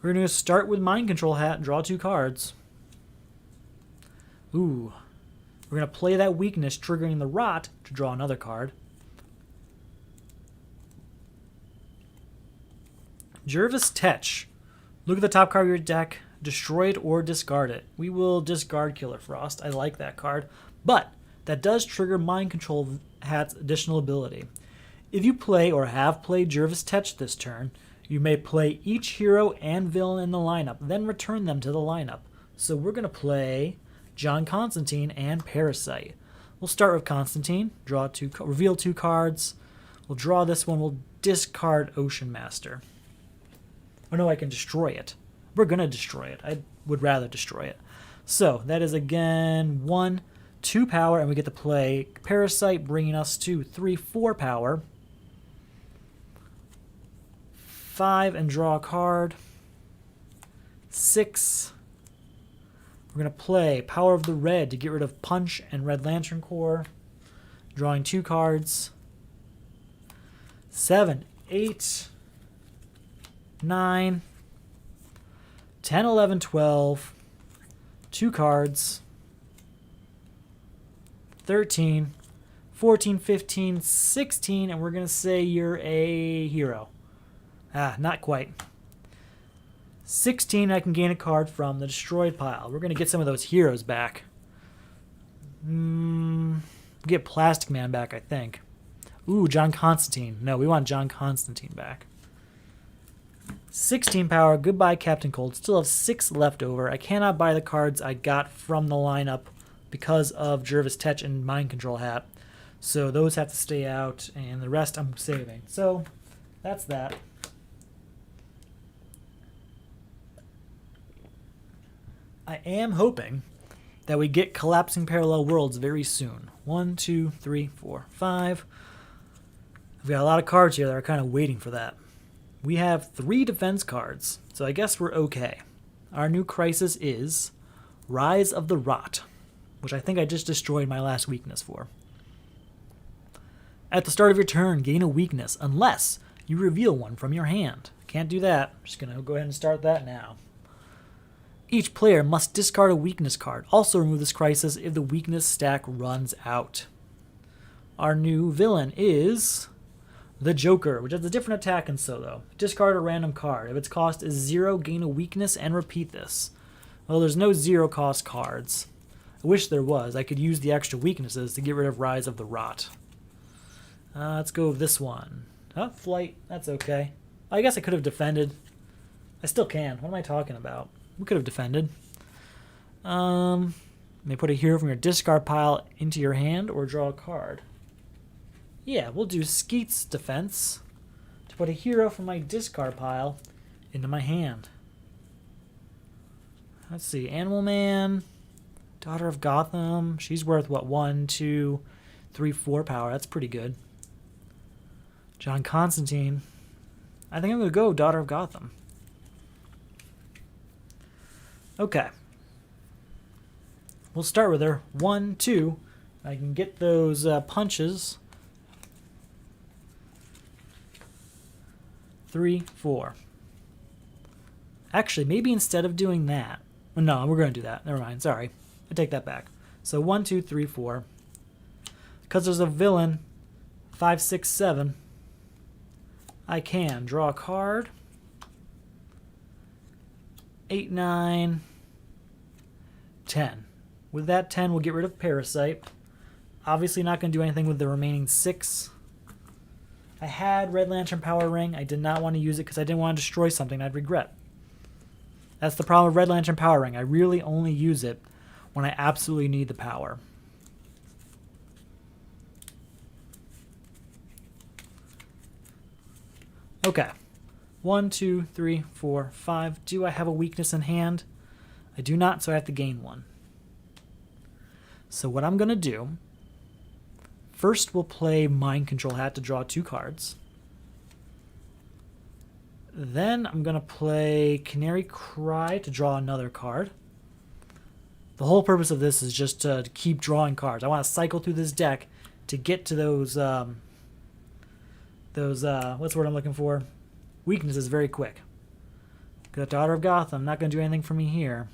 We're going to start with Mind Control Hat and draw 2 cards. Ooh. We're going to play that weakness, triggering the Rot to draw another card. Jervis Tetch. Look at the top card of your deck. Destroy it or discard it. We will discard Killer Frost. I like that card. But that does trigger Mind Control Hat's additional ability. If you play or have played Jervis Tetch this turn, you may play each hero and villain in the lineup, then return them to the lineup. So we're going to play John Constantine and Parasite. We'll start with Constantine, reveal 2 cards. We'll draw this one, we'll discard Ocean Master. Oh no, I can destroy it. We're going to destroy it. I would rather destroy it. So that is again 1, 2 power, and we get to play Parasite, bringing us to 3, 4 power. 5 and draw a card. 6. We're going to play Power of the Red to get rid of Punch and Red Lantern Corps. Drawing 2 cards. 7, 8, 9, 10, 11, 12. 2 cards. 13, 14, 15, 16, and we're going to say you're a hero. Not quite. 16, I can gain a card from the destroyed pile. We're going to get some of those heroes back. Get Plastic Man back, I think. Ooh, John Constantine. No, we want John Constantine back. 16 power. Goodbye, Captain Cold. Still have 6 left over. I cannot buy the cards I got from the lineup because of Jervis Tetch and Mind Control Hat. So those have to stay out, and the rest I'm saving. So that's that. I am hoping that we get Collapsing Parallel Worlds very soon. 1, 2, 3, 4, 5. I've got a lot of cards here that are kind of waiting for that. We have 3 defense cards, so I guess we're okay. Our new crisis is Rise of the Rot, which I think I just destroyed my last weakness for. At the start of your turn, gain a weakness unless you reveal one from your hand. Can't do that. I'm just going to go ahead and start that now. Each player must discard a weakness card. Also remove this crisis if the weakness stack runs out. Our new villain is the Joker, which has a different attack in solo. Discard a random card. If its cost is 0, gain a weakness and repeat this. Well, there's no 0 cost cards. I wish there was. I could use the extra weaknesses to get rid of Rise of the Rot. Let's go with this one. Flight. That's okay. I guess I could have defended. I still can. What am I talking about? We could have defended. May put a hero from your discard pile into your hand or draw a card. Yeah, we'll do Skeet's defense to put a hero from my discard pile into my hand. Let's see. Animal Man, Daughter of Gotham. She's worth, what, 1, 2, 3, 4 power. That's pretty good. John Constantine. I think I'm going to go Daughter of Gotham. Okay. We'll start with her. 1, 2. I can get those punches. 3, 4. Actually, maybe instead of doing that... No, we're going to do that. Never mind. Sorry. I take that back. So 1, 2, 3, 4. Because there's a villain, 5, 6, 7, I can draw a card. 8, 9, 10. With that 10, we'll get rid of Parasite. Obviously not going to do anything with the remaining 6. I had Red Lantern Power Ring. I did not want to use it because I didn't want to destroy something I'd regret. That's the problem with Red Lantern Power Ring. I really only use it when I absolutely need the power. Okay. 1, 2, 3, 4, 5. Do I have a weakness in hand? I do not, so I have to gain one. So what I'm going to do, first we'll play Mind Control Hat to draw 2 cards. Then I'm going to play Canary Cry to draw another card. The whole purpose of this is just to keep drawing cards. I want to cycle through this deck to get to those what's the word I'm looking for? Weaknesses very quick. Got Daughter of Gotham, not going to do anything for me here.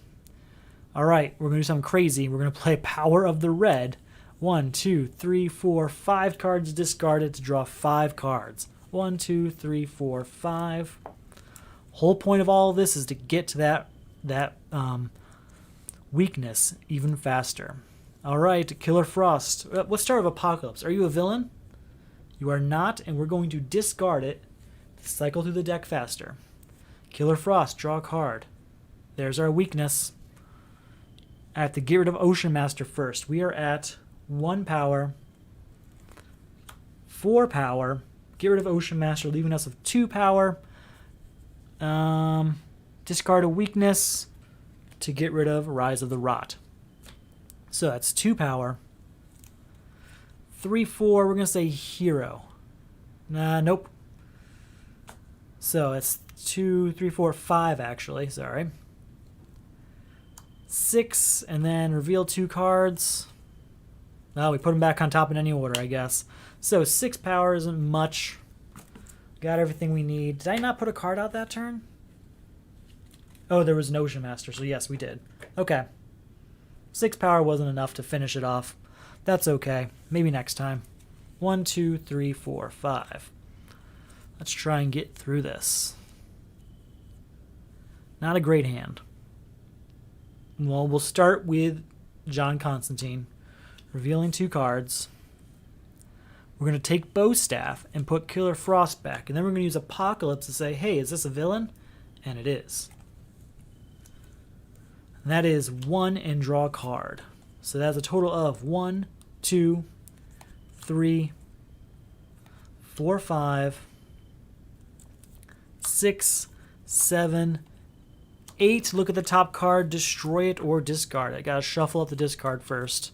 Alright, we're going to do something crazy. We're going to play Power of the Red. 1, 2, 3, 4, 5 cards discarded to draw 5 cards. 1, 2, 3, 4, 5. Whole point of all of this is to get to that weakness even faster. All right, Killer Frost. Let's start with Apocalypse. Are you a villain? You are not, and we're going to discard it to cycle through the deck faster. Killer Frost, draw a card. There's our weakness. I have to get rid of Ocean Master first. We are at 1 power, 4 power. Get rid of Ocean Master, leaving us with 2 power. Discard a weakness to get rid of Rise of the Rot. So that's 2 power. 3, 4, we're going to say Hero. Nope. So it's 2, 3, 4, 5 actually, sorry. 6, and then reveal 2 cards. Well, we put them back on top in any order, I guess. So 6 power isn't much. Got everything we need. Did I not put a card out that turn? Oh, there was an Ocean Master, so yes, we did. Okay. 6 power wasn't enough to finish it off. That's okay. Maybe next time. 1, 2, 3, 4, 5. Let's try and get through this. Not a great hand. Well, we'll start with John Constantine, revealing 2 cards. We're going to take Bowstaff and put Killer Frost back, and then we're going to use Apocalypse to say, hey, is this a villain? And it is. And that is 1 and draw a card. So that's a total of 1, 2, 3, 4, 5, 6, 7, 8. Look at the top card, destroy it or discard it. I gotta shuffle up the discard first.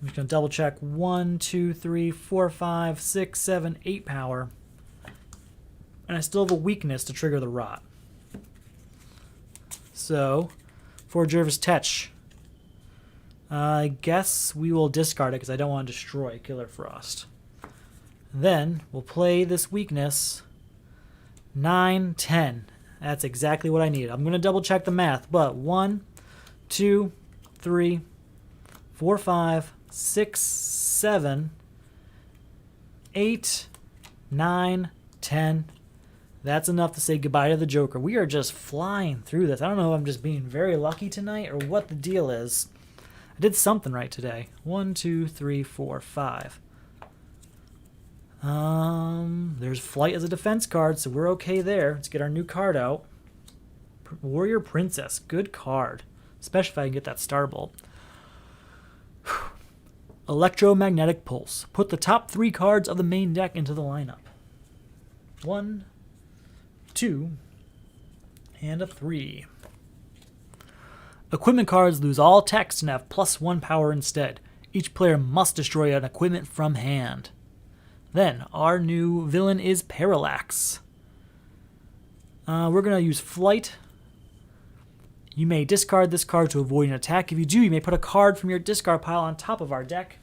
I'm just gonna double check. 1, 2, 3, 4, 5, 6, 7, 8 power. And I still have a weakness to trigger the Rot. So, for Jervis Tetch, I guess we will discard it because I don't want to destroy Killer Frost. Then we'll play this weakness. 9, 10. That's exactly what I need. I'm going to double check the math, but 1, 2, 3, 4, 5, 6, 7, 8, 9, 10. That's enough to say goodbye to the Joker. We are just flying through this. I don't know if I'm just being very lucky tonight or what the deal is. I did something right today. 1, 2, 3, 4, 5. There's Flight as a defense card, so we're okay there. Let's get our new card out. Warrior Princess. Good card. Especially if I can get that Starbolt. Electromagnetic Pulse. Put the top 3 cards of the main deck into the lineup. 1, 2, and a 3. Equipment cards lose all text and have +1 power instead. Each player must destroy an equipment from hand. Then, our new villain is Parallax. We're going to use Flight. You may discard this card to avoid an attack. If you do, you may put a card from your discard pile on top of our deck,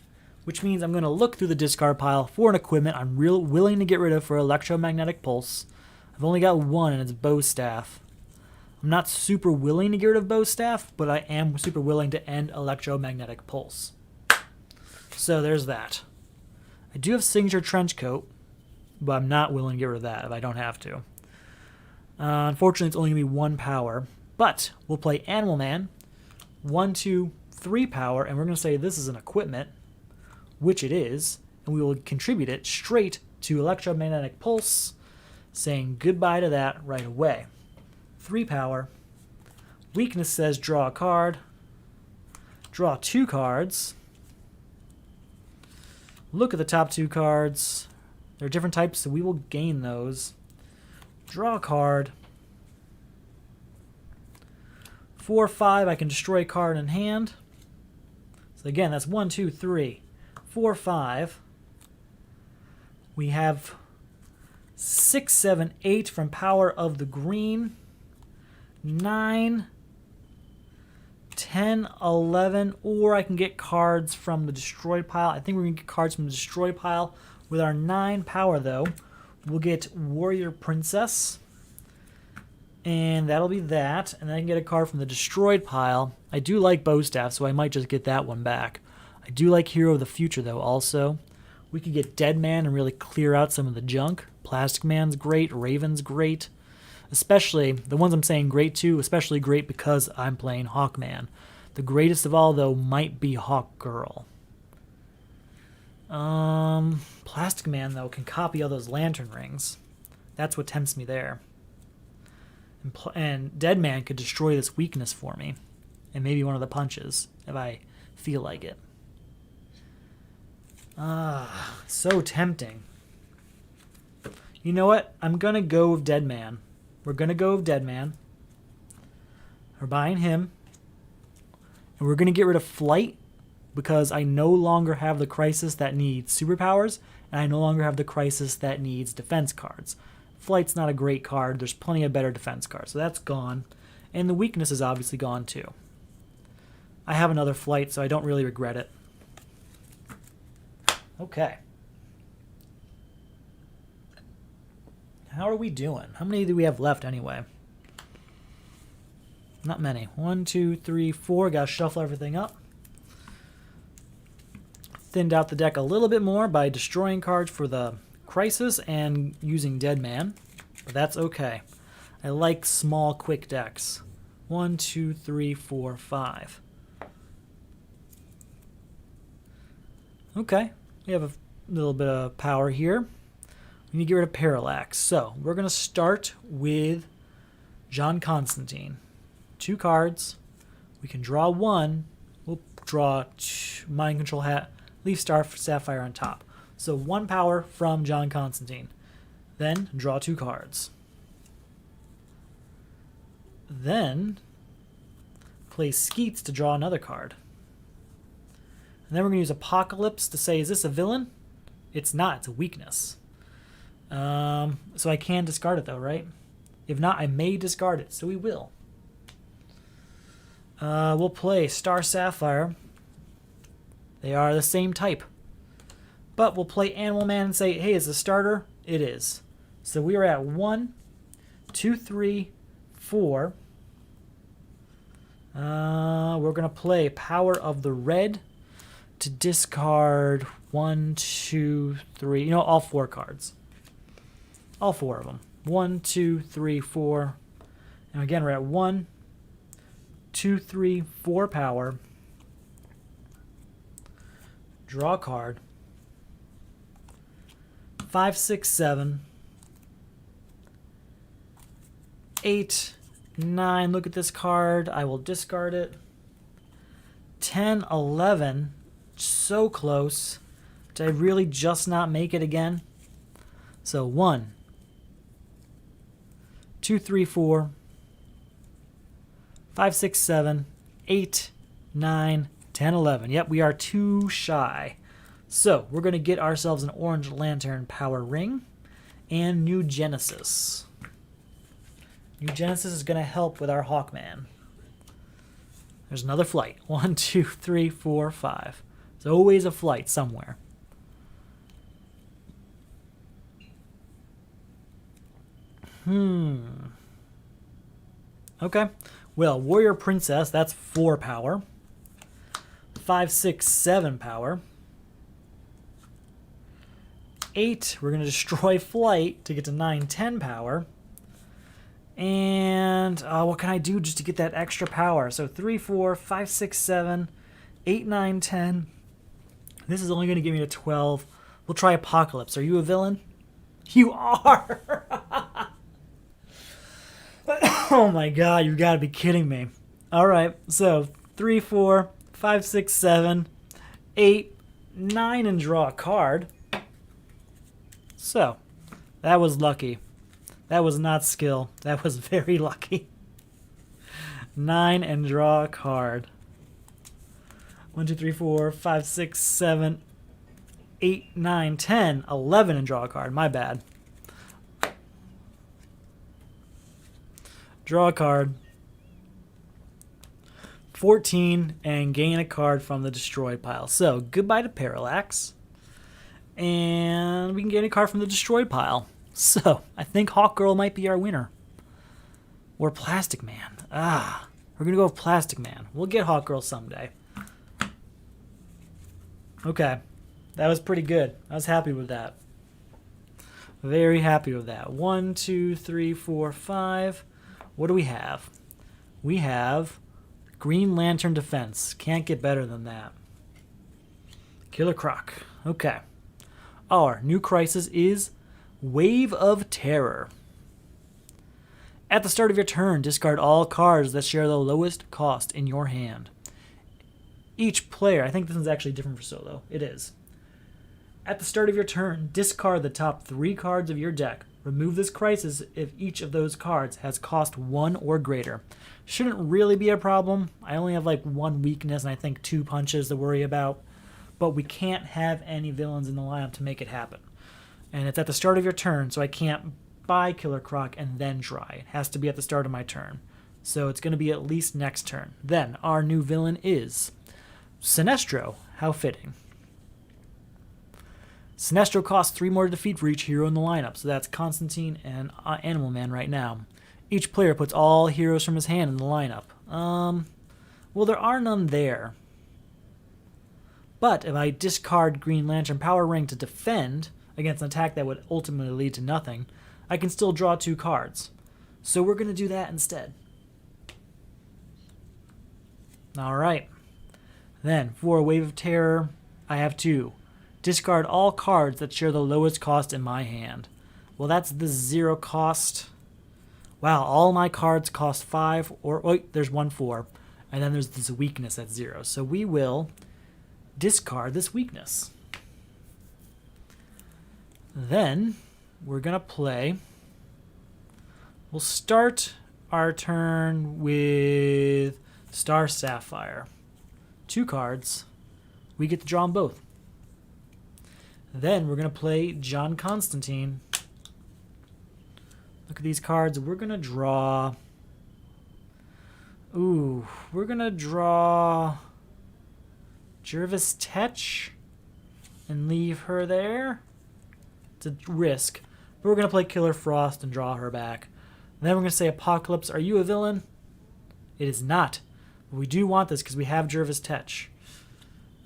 which means I'm going to look through the discard pile for an equipment I'm willing to get rid of for Electromagnetic Pulse. I've only got 1, and it's Bowstaff. I'm not super willing to get rid of Bowstaff, but I am super willing to end Electromagnetic Pulse. So there's that. I do have Signature Trenchcoat, but I'm not willing to get rid of that if I don't have to. Unfortunately, it's only going to be 1 power. But we'll play Animal Man, 1, 2, 3 power, and we're going to say this is an equipment, which it is, and we will contribute it straight to Electromagnetic Pulse, saying goodbye to that right away. 3 power. Weakness says draw a card. Draw 2 cards. Look at the top 2 cards. They're different types, so we will gain those. Draw a card. 4, 5, I can destroy a card in hand. So again, that's 1, 2, 3, 4, 5. We have 6, 7, 8 from power of the green. 9, 10, 11, or I can get cards from the destroyed pile. I think we're going to get cards from the destroyed pile. With our 9 power, though, we'll get Warrior Princess. And that'll be that. And then I can get a card from the destroyed pile. I do like Bowstaff, so I might just get that one back. I do like Hero of the Future, though, also. We could get Dead Man and really clear out some of the junk. Plastic Man's great. Raven's great. Especially, the ones I'm saying great to, especially great because I'm playing Hawkman. The greatest of all, though, might be Hawkgirl. Plastic Man, though, can copy all those lantern rings. That's what tempts me there. And Dead Man could destroy this weakness for me. And maybe one of the punches, if I feel like it. So tempting. You know what? I'm going to go with Dead Man. We're going to go with Dead Man. We're buying him. And we're going to get rid of Flight because I no longer have the Crisis that needs superpowers, and I no longer have the Crisis that needs defense cards. Flight's not a great card. There's plenty of better defense cards, so that's gone. And the weakness is obviously gone too. I have another Flight, so I don't really regret it. Okay. How are we doing? How many do we have left anyway? Not many. 1, 2, 3, 4. Gotta shuffle everything up. Thinned out the deck a little bit more by destroying cards for the Crisis and using Dead Man. But that's okay. I like small, quick decks. 1, 2, 3, 4, 5. Okay. We have a little bit of power here. We need to get rid of Parallax. So we're going to start with John Constantine. 2 cards. We can draw 1. We'll draw Mind Control Hat. Leave Star Sapphire on top. So 1 power from John Constantine. Then draw 2 cards. Then play Skeets to draw another card. And then we're going to use Apocalypse to say, is this a villain? It's not. It's a weakness. So I can discard it though, right? If not, I may discard it. So we will. We'll play Star Sapphire. They are the same type. But we'll play Animal Man and say, hey, is the starter? It is. So we are at 1, 2, 3, 4. We're going to play Power of the Red to discard 1, 2, 3. You know, all 4 cards. All 4 of them. 1, 2, 3, 4. And again, we're at 1, 2, 3, 4 power. Draw a card. 5, 6, 7. 8, 9. Look at this card. I will discard it. 10, 11. So close. Did I really just not make it again? So 1, 2, 3, 4. 5, 6, 7, 8, 9, 10, 11. Yep, we are 2 shy. So we're going to get ourselves an Orange Lantern Power Ring and New Genesis. New Genesis is going to help with our Hawkman. There's another Flight. 1, 2, 3, 4, 5. There's always a Flight somewhere. Okay. Well, Warrior Princess, that's 4 power. 5, 6, 7 power. 8, we're going to destroy Flight to get to 9, 10 power. And what can I do just to get that extra power? So 3, 4, 5, 6, 7, 8, 9, 10. This is only going to give me a 12. We'll try Apocalypse. Are you a villain? You are! Oh my god, you gotta be kidding me. Alright, so 3, 4, 5, 6, 7, 8, 9, and draw a card. So, that was lucky. That was not skill. That was very lucky. 9 and draw a card. 1, 2, 3, 4, 5, 6, 7, 8, 9, 10, 11 and draw a card. My bad. Draw a card. 14 and gain a card from the destroyed pile. So, goodbye to Parallax. And we can gain a card from the destroyed pile. So, I think Hawkgirl might be our winner. Or Plastic Man. We're going to go with Plastic Man. We'll get Hawkgirl someday. Okay. That was pretty good. I was happy with that. Very happy with that. 1, 2, 3, 4, 5. What do we have? We have Green Lantern Defense. Can't get better than that. Killer Croc. Okay. Our new crisis is Wave of Terror. At the start of your turn, discard all cards that share the lowest cost in your hand. Each player, I think this is actually different for solo. It is. At the start of your turn, discard the top 3 cards of your deck. Remove this crisis if each of those cards has cost 1 or greater. Shouldn't really be a problem. I only have like 1 weakness and I think 2 punches to worry about. But we can't have any villains in the lineup to make it happen. And it's at the start of your turn, so I can't buy Killer Croc and then try. It has to be at the start of my turn. So it's going to be at least next turn. Then our new villain is Sinestro. How fitting. Sinestro costs 3 more to defeat for each hero in the lineup, so that's Constantine and Animal Man right now. Each player puts all heroes from his hand in the lineup. Well, there are none there. But if I discard Green Lantern Power Ring to defend against an attack that would ultimately lead to nothing, I can still draw 2 cards. So we're going to do that instead. Alright. Then, for Wave of Terror, I have 2. Discard all cards that share the lowest cost in my hand. Well, that's the 0 cost. Wow, all my cards cost 5, or wait, there's 1 4. And then there's this weakness at 0. So we will discard this weakness. Then we're going to play. We'll start our turn with Star Sapphire. 2 cards. We get to draw them both. Then we're going to play John Constantine. Look at these cards. We're going to draw. Ooh, we're going to draw Jervis Tetch and leave her there. It's a risk. But we're going to play Killer Frost and draw her back. And then we're going to say Apocalypse, are you a villain? It is not. But we do want this because we have Jervis Tetch.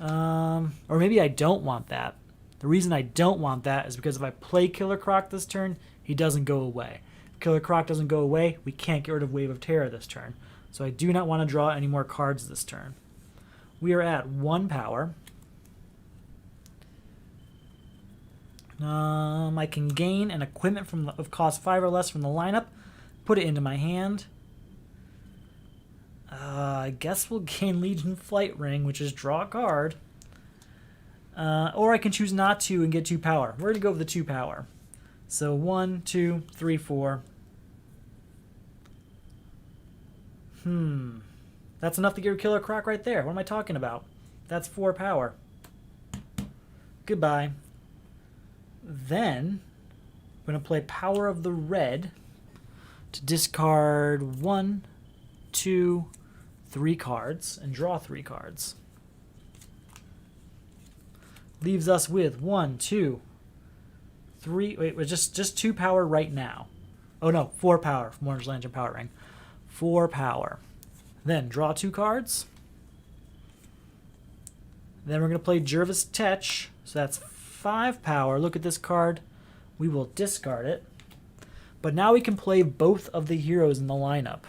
Or maybe I don't want that. The reason I don't want that is because if I play Killer Croc this turn, he doesn't go away. If Killer Croc doesn't go away, we can't get rid of Wave of Terror this turn. So I do not want to draw any more cards this turn. We are at 1 power. I can gain an equipment of cost 5 or less from the lineup, put it into my hand. I guess we'll gain Legion Flight Ring, which is draw a card. Or I can choose not to and get 2 power. We're going to go with the 2 power. So 1, 2, 3, 4. That's enough to get rid of Killer Croc right there. What am I talking about? That's 4 power. Goodbye. Then I'm going to play Power of the Red to discard 1, 2, 3 cards and draw 3 cards. Leaves us with 1, 2, 3. Wait, we're just 2 power right now. Oh no, 4 power from Orange Lantern Power Ring. 4 power. Then draw 2 cards. Then we're going to play Jervis Tetch. So that's 5 power. Look at this card. We will discard it. But now we can play both of the heroes in the lineup.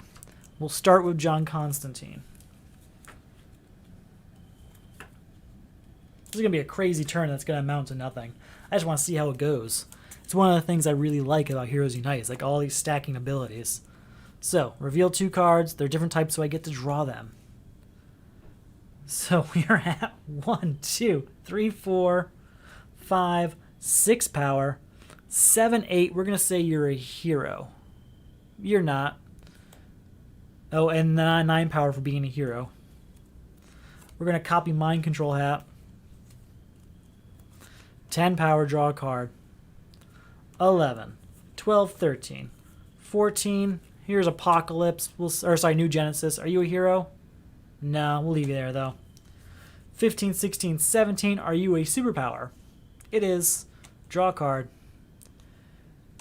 We'll start with John Constantine. This is going to be a crazy turn that's going to amount to nothing. I just want to see how it goes. It's one of the things I really like about Heroes Unite. It's like all these stacking abilities. So, reveal 2 cards. They're different types, so I get to draw them. So, we are at 1, 2, 3, 4, 5, 6 power, 7, 8. We're going to say you're a hero. You're not. Oh, and 9 power for being a hero. We're going to copy Mind Control Hat. 10 power, draw a card. 11, 12, 13, 14. Here's Apocalypse. New Genesis. Are you a hero? No, we'll leave you there, though. 15, 16, 17. Are you a superpower? It is. Draw a card.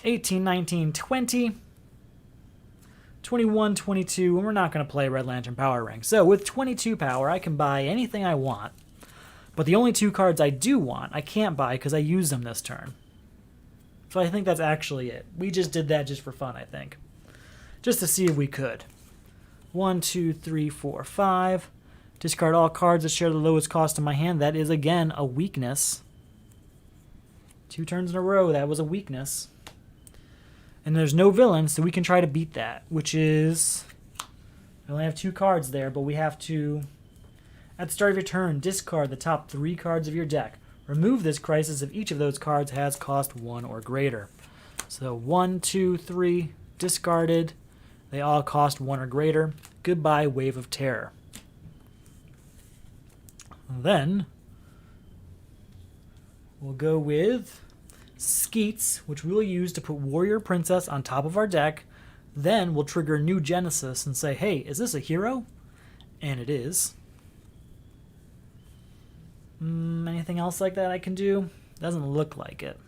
18, 19, 20. 21, 22. And we're not going to play Red Lantern Power Ring. So with 22 power, I can buy anything I want. But the only 2 cards I do want, I can't buy because I used them this turn. So I think that's actually it. We just did that just for fun, I think. Just to see if we could. 1, 2, 3, 4, 5. Discard all cards that share the lowest cost in my hand. That is, again, a weakness. 2 turns in a row. That was a weakness. And there's no villain, so we can try to beat that, which is... We only have 2 cards there, but we have to... At the start of your turn, discard the top 3 cards of your deck. Remove this crisis if each of those cards has cost 1 or greater. So 1, 2, 3, discarded. They all cost 1 or greater. Goodbye, Wave of Terror. Then we'll go with Skeets, which we will use to put Warrior Princess on top of our deck. Then we'll trigger New Genesis and say, hey, is this a hero? And it is. Anything else like that I can do? Doesn't look like it.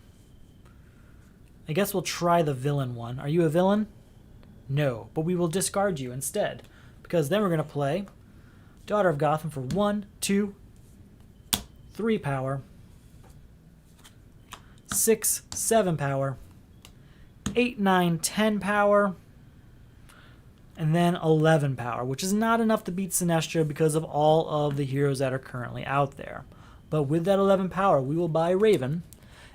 I guess we'll try the villain one. Are you a villain? No, but we will discard you instead. Because then we're going to play Daughter of Gotham for 1, 2, 3 power, 6, 7 power, 8, 9, 10 power, and then 11 power, which is not enough to beat Sinestro because of all of the heroes that are currently out there. But with that 11 power, we will buy Raven,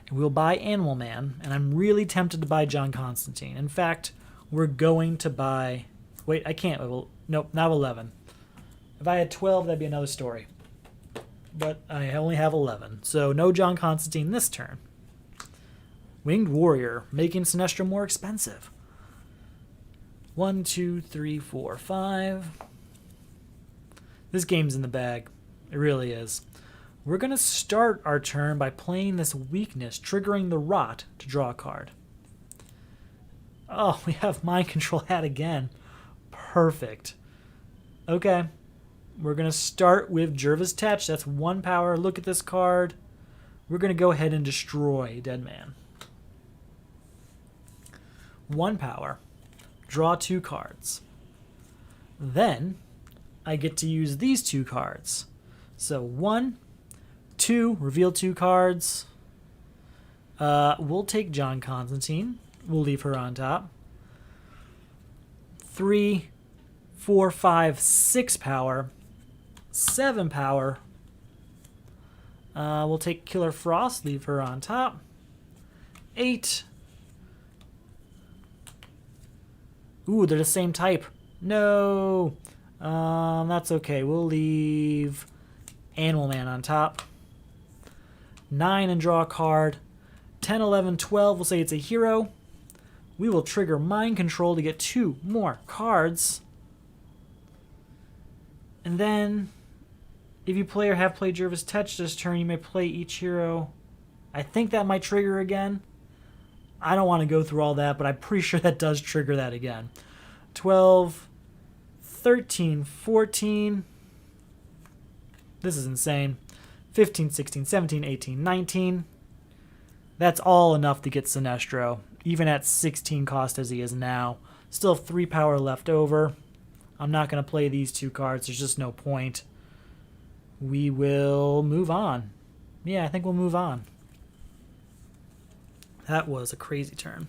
and we will buy Animal Man, and I'm really tempted to buy John Constantine. In fact, we're going to buy... Wait, I can't. Nope, not 11. If I had 12, that'd be another story. But I only have 11, so no John Constantine this turn. Winged Warrior, making Sinestro more expensive. 1, 2, 3, 4, 5. This game's in the bag. It really is. We're going to start our turn by playing this weakness, triggering the Rot to draw a card. Oh, we have Mind Control Hat again. Perfect. Okay. We're going to start with Jervis Tetch. That's 1 power. Look at this card. We're going to go ahead and destroy Deadman. 1 power. Draw 2 cards. Then I get to use these 2 cards. So 1, 2, reveal 2 cards. We'll take John Constantine. We'll leave her on top. 3, 4, 5, 6 power. 7 power. We'll take Killer Frost. Leave her on top. 8. Ooh, they're the same type. No. That's okay. We'll leave Animal Man on top. 9 and draw a card. 10, 11, 12. We'll say it's a hero. We will trigger Mind Control to get 2 more cards. And then, if you play or have played Jervis Tetch this turn, you may play each hero. I think that might trigger again. I don't want to go through all that, but I'm pretty sure that does trigger that again. 12, 13, 14. This is insane. 15, 16, 17, 18, 19. That's all enough to get Sinestro, even at 16 cost as he is now. Still have 3 power left over. I'm not going to play these 2 cards. There's just no point. We will move on. Yeah, I think we'll move on. That was a crazy turn.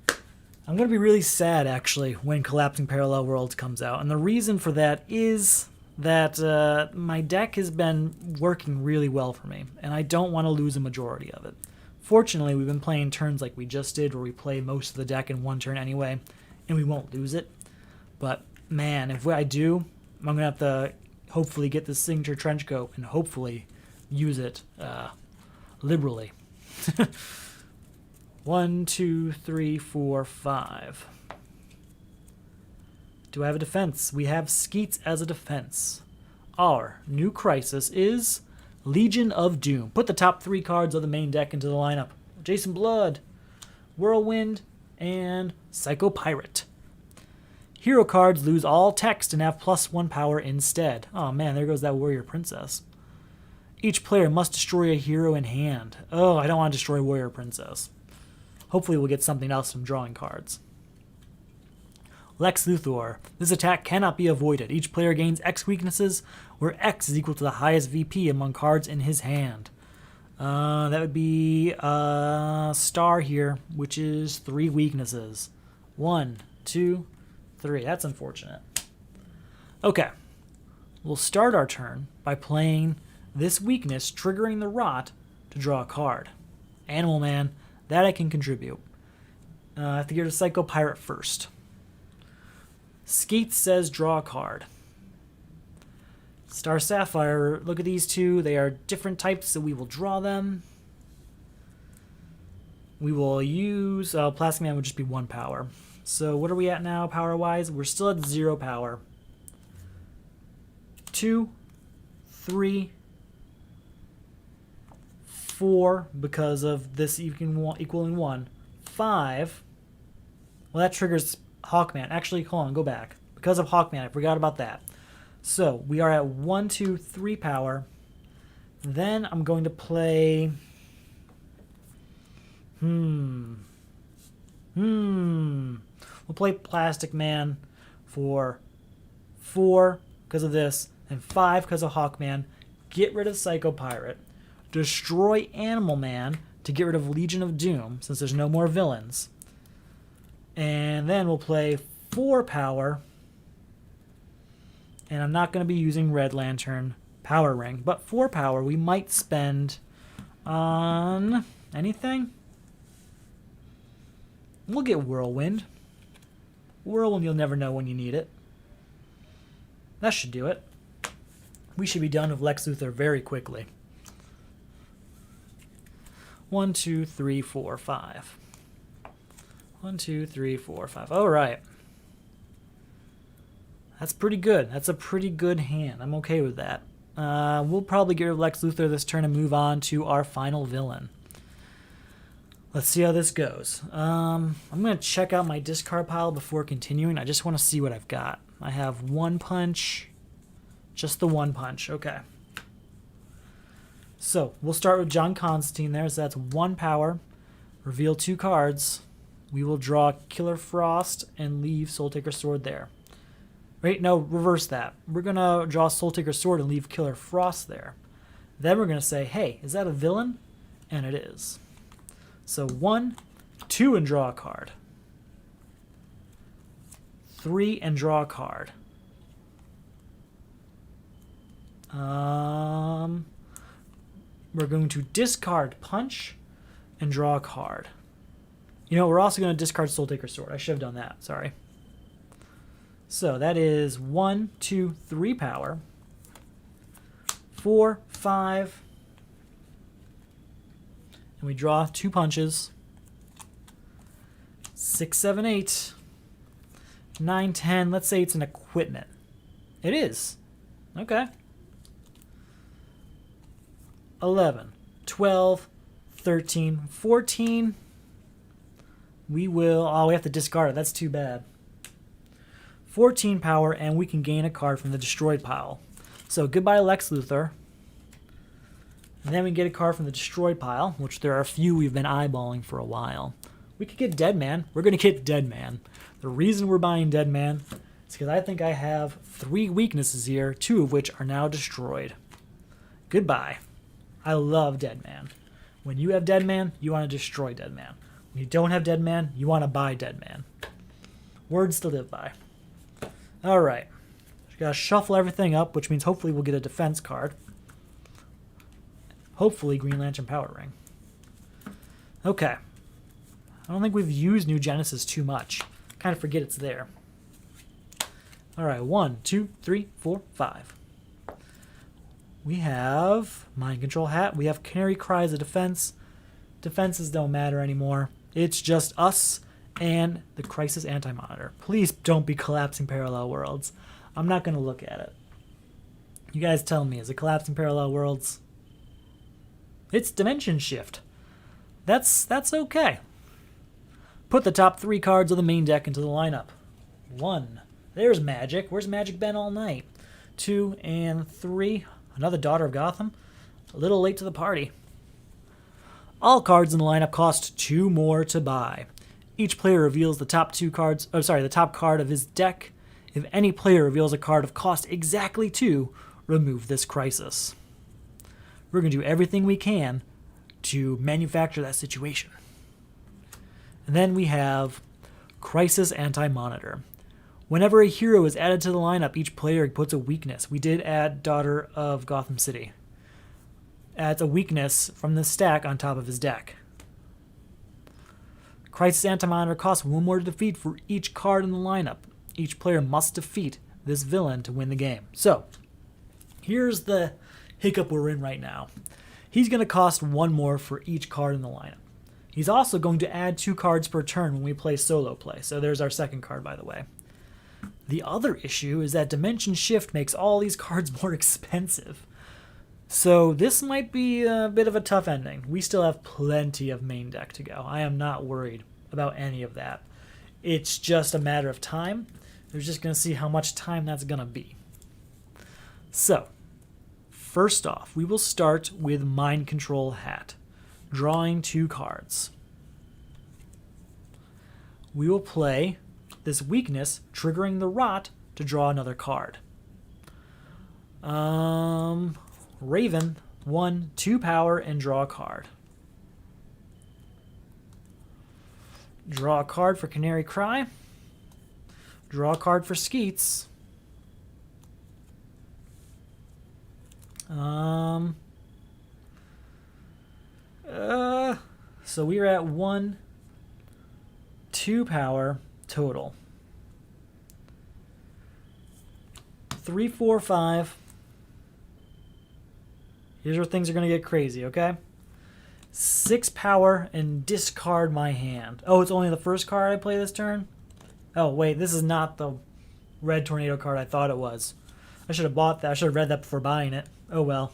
I'm going to be really sad, actually, when Collapsing Parallel Worlds comes out. And the reason for that is that my deck has been working really well for me, and I don't want to lose a majority of it. Fortunately, we've been playing turns like we just did, where we play most of the deck in 1 turn anyway, and we won't lose it. But, man, if I do, I'm going to have to hopefully get this Signature Trenchcoat and hopefully use it liberally. 1, 2, 3, 4, 5. Do I have a defense? We have Skeets as a defense. Our new crisis is Legion of Doom. Put the top 3 cards of the main deck into the lineup. Jason Blood, Whirlwind, and Psycho Pirate. Hero cards lose all text and have +1 power instead. Oh man, there goes that Warrior Princess. Each player must destroy a hero in hand. Oh, I don't want to destroy Warrior Princess. Hopefully we'll get something else from drawing cards. Lex Luthor. This attack cannot be avoided. Each player gains X weaknesses, where X is equal to the highest VP among cards in his hand. That would be Star here, which is 3 weaknesses. 1, 2, 3. That's unfortunate. Okay. We'll start our turn by playing this weakness, triggering the rot to draw a card. Animal Man, that I can contribute. I have to get a Psycho Pirate first. Skeet says draw a card. Star Sapphire, look at these two. They are different types, so we will draw them. We will use... Plastic Man would just be 1 power. So what are we at now, power-wise? We're still at 0 power. 2, 3, 4, because of this equaling 1. 5. Well, that triggers Hawkman. Actually, hold on, go back. Because of Hawkman, I forgot about that. So we are at 1, 2, 3 power. Then I'm going to play... We'll play Plastic Man for 4 because of this, and 5 because of Hawkman. Get rid of Psycho Pirate. Destroy Animal Man to get rid of Legion of Doom, since there's no more villains. And then we'll play 4 power. And I'm not going to be using Red Lantern Power Ring, but 4 power we might spend on anything. We'll get Whirlwind. Whirlwind, you'll never know when you need it. That should do it. We should be done with Lex Luthor very quickly. 1, 2, 3, 4, 5. 1, 2, 3, 4, 5. All right. That's pretty good. That's a pretty good hand. I'm okay with that. We'll probably get rid of Lex Luthor this turn and move on to our final villain. Let's see how this goes. I'm going to check out my discard pile before continuing. I just want to see what I've got. I have 1 punch. Just the 1 punch. Okay. So, we'll start with John Constantine there. So that's 1 power. Reveal 2 cards. We will draw Killer Frost and leave Soul Taker Sword there. Wait, no, reverse that. We're going to draw Soul Taker Sword and leave Killer Frost there. Then we're going to say, hey, is that a villain? And it is. So 1, 2, and draw a card. 3, and draw a card. We're going to discard Punch and draw a card. You know, we're also going to discard Soul Taker Sword. I should have done that. Sorry. So that is 1, 2, 3 power. 4, 5. And we draw 2 punches. 6, 7, 8. 9, 10. Let's say it's an equipment. It is. Okay. 11, 12, 13, 14. We will... Oh, we have to discard it. That's too bad. 14 power, and we can gain a card from the destroyed pile. So goodbye Lex Luthor. And then we get a card from the destroyed pile, which there are a few we've been eyeballing for a while. We could get Dead Man. We're going to get Dead Man. The reason we're buying Dead Man is because I think I have 3 weaknesses here, 2 of which are now destroyed. Goodbye. I love Dead Man. When you have Dead Man, you want to destroy Dead Man. When you don't have Dead Man, you want to buy Dead Man. Words to live by. Alright. Gotta shuffle everything up, which means hopefully we'll get a defense card. Hopefully Green Lantern Power Ring. Okay. I don't think we've used New Genesis too much. Kind of forget it's there. Alright, 1, 2, 3, 4, 5. We have Mind Control Hat. We have Canary Cry as a defense. Defenses don't matter anymore. It's just us and the Crisis Anti-Monitor. Please don't be Collapsing Parallel Worlds. I'm not going to look at it. You guys tell me, is it Collapsing Parallel Worlds? It's Dimension Shift. That's okay. Put the top 3 cards of the main deck into the lineup. 1. There's Magic. Where's Magic been all night? 2 and 3. Another Daughter of Gotham. A little late to the party. All cards in the lineup cost 2 more to buy. Each player reveals the top 2 cards. The top card of his deck. If any player reveals a card of cost exactly 2, remove this crisis. We're going to do everything we can to manufacture that situation. And then we have Crisis Anti-Monitor. Whenever a hero is added to the lineup, each player puts a weakness. We did add Daughter of Gotham City. Adds a weakness from the stack on top of his deck. Crisis Anti-Monitor costs 1 more to defeat for each card in the lineup. Each player must defeat this villain to win the game. So, here's the hiccup we're in right now. He's going to cost 1 more for each card in the lineup. He's also going to add 2 cards per turn when we play solo play. So there's our second card, by the way. The other issue is that Dimension Shift makes all these cards more expensive. So this might be a bit of a tough ending. We still have plenty of main deck to go. I am not worried about any of that. It's just a matter of time. We're just going to see how much time that's going to be. So, first off, we will start with Mind Control Hat. Drawing 2 cards. We will play this weakness, triggering the Rot to draw another card. Raven, 1, 2 power, and draw a card. Draw a card for Canary Cry. Draw a card for Skeets. So we're at 1, 2 power total. 3, 4, 5. Here's where things are going to get crazy, okay? 6 power and discard my hand. Oh, it's only the first card I play this turn? Oh, wait, this is not the red tornado card I thought it was. I should have bought that. I should have read that before buying it. Oh, well.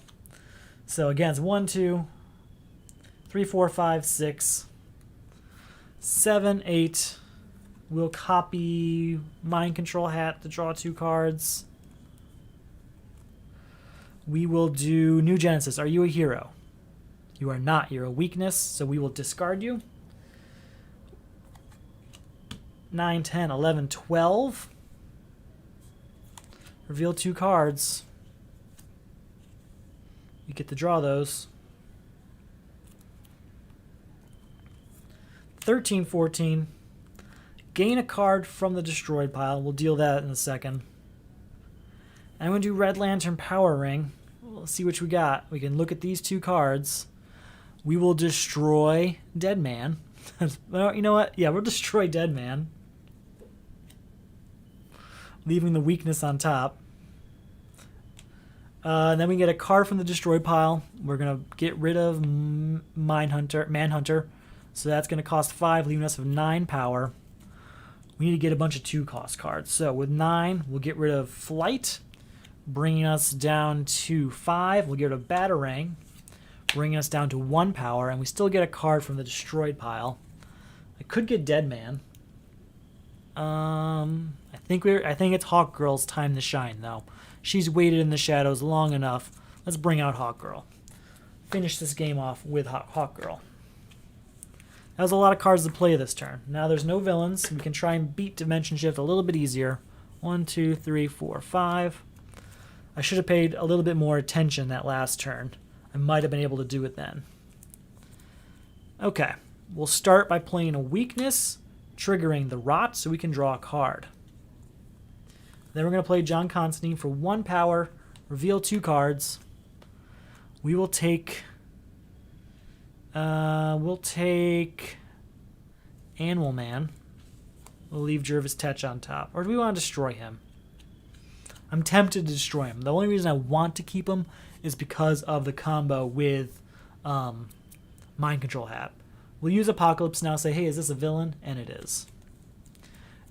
So, again, it's 1, 2, 3, 4, 5, 6, 7, 8. We'll copy Mind Control Hat to draw 2 cards. We will do New Genesis. Are you a hero? You are not. You're a weakness, so we will discard you. 9, 10, 11, 12. Reveal 2 cards. You get to draw those. 13, 14. Gain a card from the destroyed pile. We'll deal that in a second. I'm going to do Red Lantern Power Ring. We'll see what we got. We can look at these 2 cards. We will destroy Dead Man. Well, you know what? Yeah, we'll destroy Dead Man. Leaving the weakness on top. Then we get a card from the destroyed pile. We're going to get rid of Manhunter. So that's going to cost 5, leaving us with 9 power. We need to get a bunch of 2-cost cards. So with 9, we'll get rid of Flight, bringing us down to 5. We'll get rid of Batarang, bringing us down to 1 power, and we still get a card from the destroyed pile. I could get Dead Man. I think it's Hawkgirl's time to shine, though. She's waited in the shadows long enough. Let's bring out Hawkgirl. Finish this game off with Hawkgirl. That was a lot of cards to play this turn. Now there's no villains. We can try and beat Dimension Shift a little bit easier. 1, 2, 3, 4, 5. I should have paid a little bit more attention that last turn. I might have been able to do it then. Okay, we'll start by playing a weakness, triggering the Rot so we can draw a card. Then we're going to play John Constantine for 1 power, reveal 2 cards. We will take... we'll take Animal Man. We'll leave Jervis Tetch on top. Or do we want to destroy him? I'm tempted to destroy him. The only reason I want to keep him is because of the combo with Mind Control Hat. We'll use Apocalypse now, say, hey, is this a villain? And it is.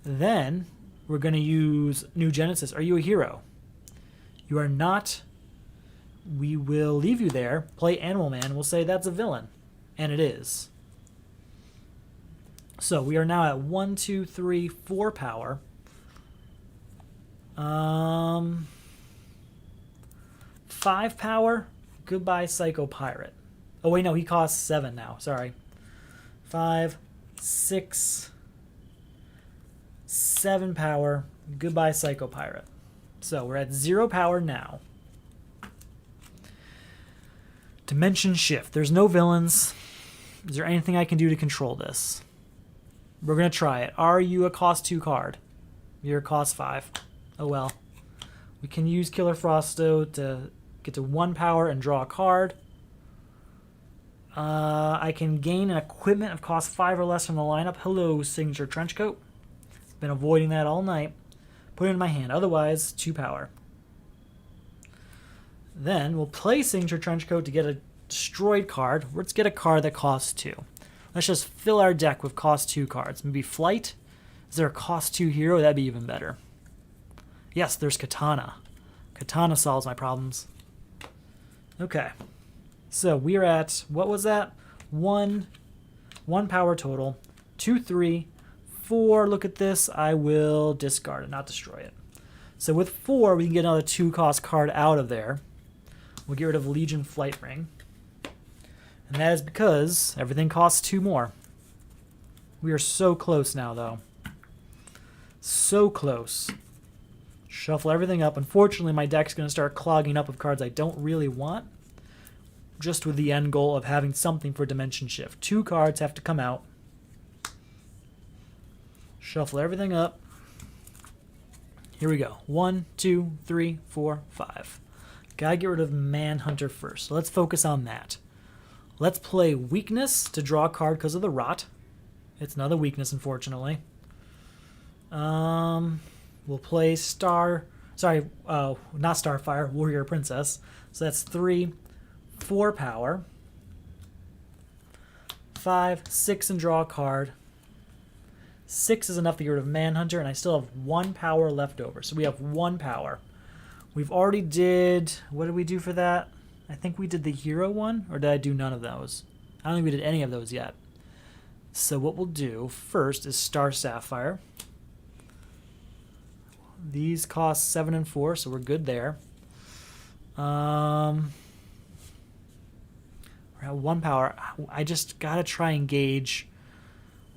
Then we're going to use New Genesis. Are you a hero? You are not. We will leave you there. Play Animal Man. We'll say that's a villain. And it is. So we are now at 1, 2, 3, 4 power. 5 power. Goodbye, Psycho Pirate. Oh, wait, no, he costs 7 now. Sorry. 5, 6, 7 power. Goodbye, Psycho Pirate. So we're at 0 power now. Dimension shift. There's no villains. Is there anything I can do to control this? We're going to try it. Are you a cost 2 card? You're a cost 5. Oh well. We can use Killer Frost though to get to 1 power and draw a card. I can gain an equipment of cost 5 or less from the lineup. Hello, Signature Trenchcoat. Been avoiding that all night. Put it in my hand. Otherwise, 2 power. Then we'll play Signature Trenchcoat to get a destroyed card. Let's get a card that costs 2. Let's just fill our deck with cost 2 cards. Maybe Flight. Is there a cost 2 hero? That'd be even better. Yes, there's Katana. Katana solves my problems. Okay. So we're at, what was that? 1 power total. 2, 3, 4. Look at this. I will discard it, not destroy it. So with 4, we can get another 2 cost card out of there. We'll get rid of Legion Flight Ring. And that is because everything costs 2 more. We are so close now, though. So close. Shuffle everything up. Unfortunately, my deck's going to start clogging up with cards I don't really want. Just with the end goal of having something for Dimension Shift. 2 cards have to come out. Shuffle everything up. Here we go. 1, 2, 3, 4, 5. Gotta get rid of Manhunter first. So let's focus on that. Let's play Weakness to draw a card because of the Rot. It's another weakness, unfortunately. We'll play not Starfire, Warrior Princess. So that's 3, 4 power. 5, 6 and draw a card. 6 is enough to get rid of Manhunter, and I still have 1 power left over. So we have 1 power. We've already did... What did we do for that? I think we did the hero one, or did I do none of those? I don't think we did any of those yet. So what we'll do first is Star Sapphire. These cost 7 and 4, so we're good there. We're at 1 power. I just gotta try and gauge.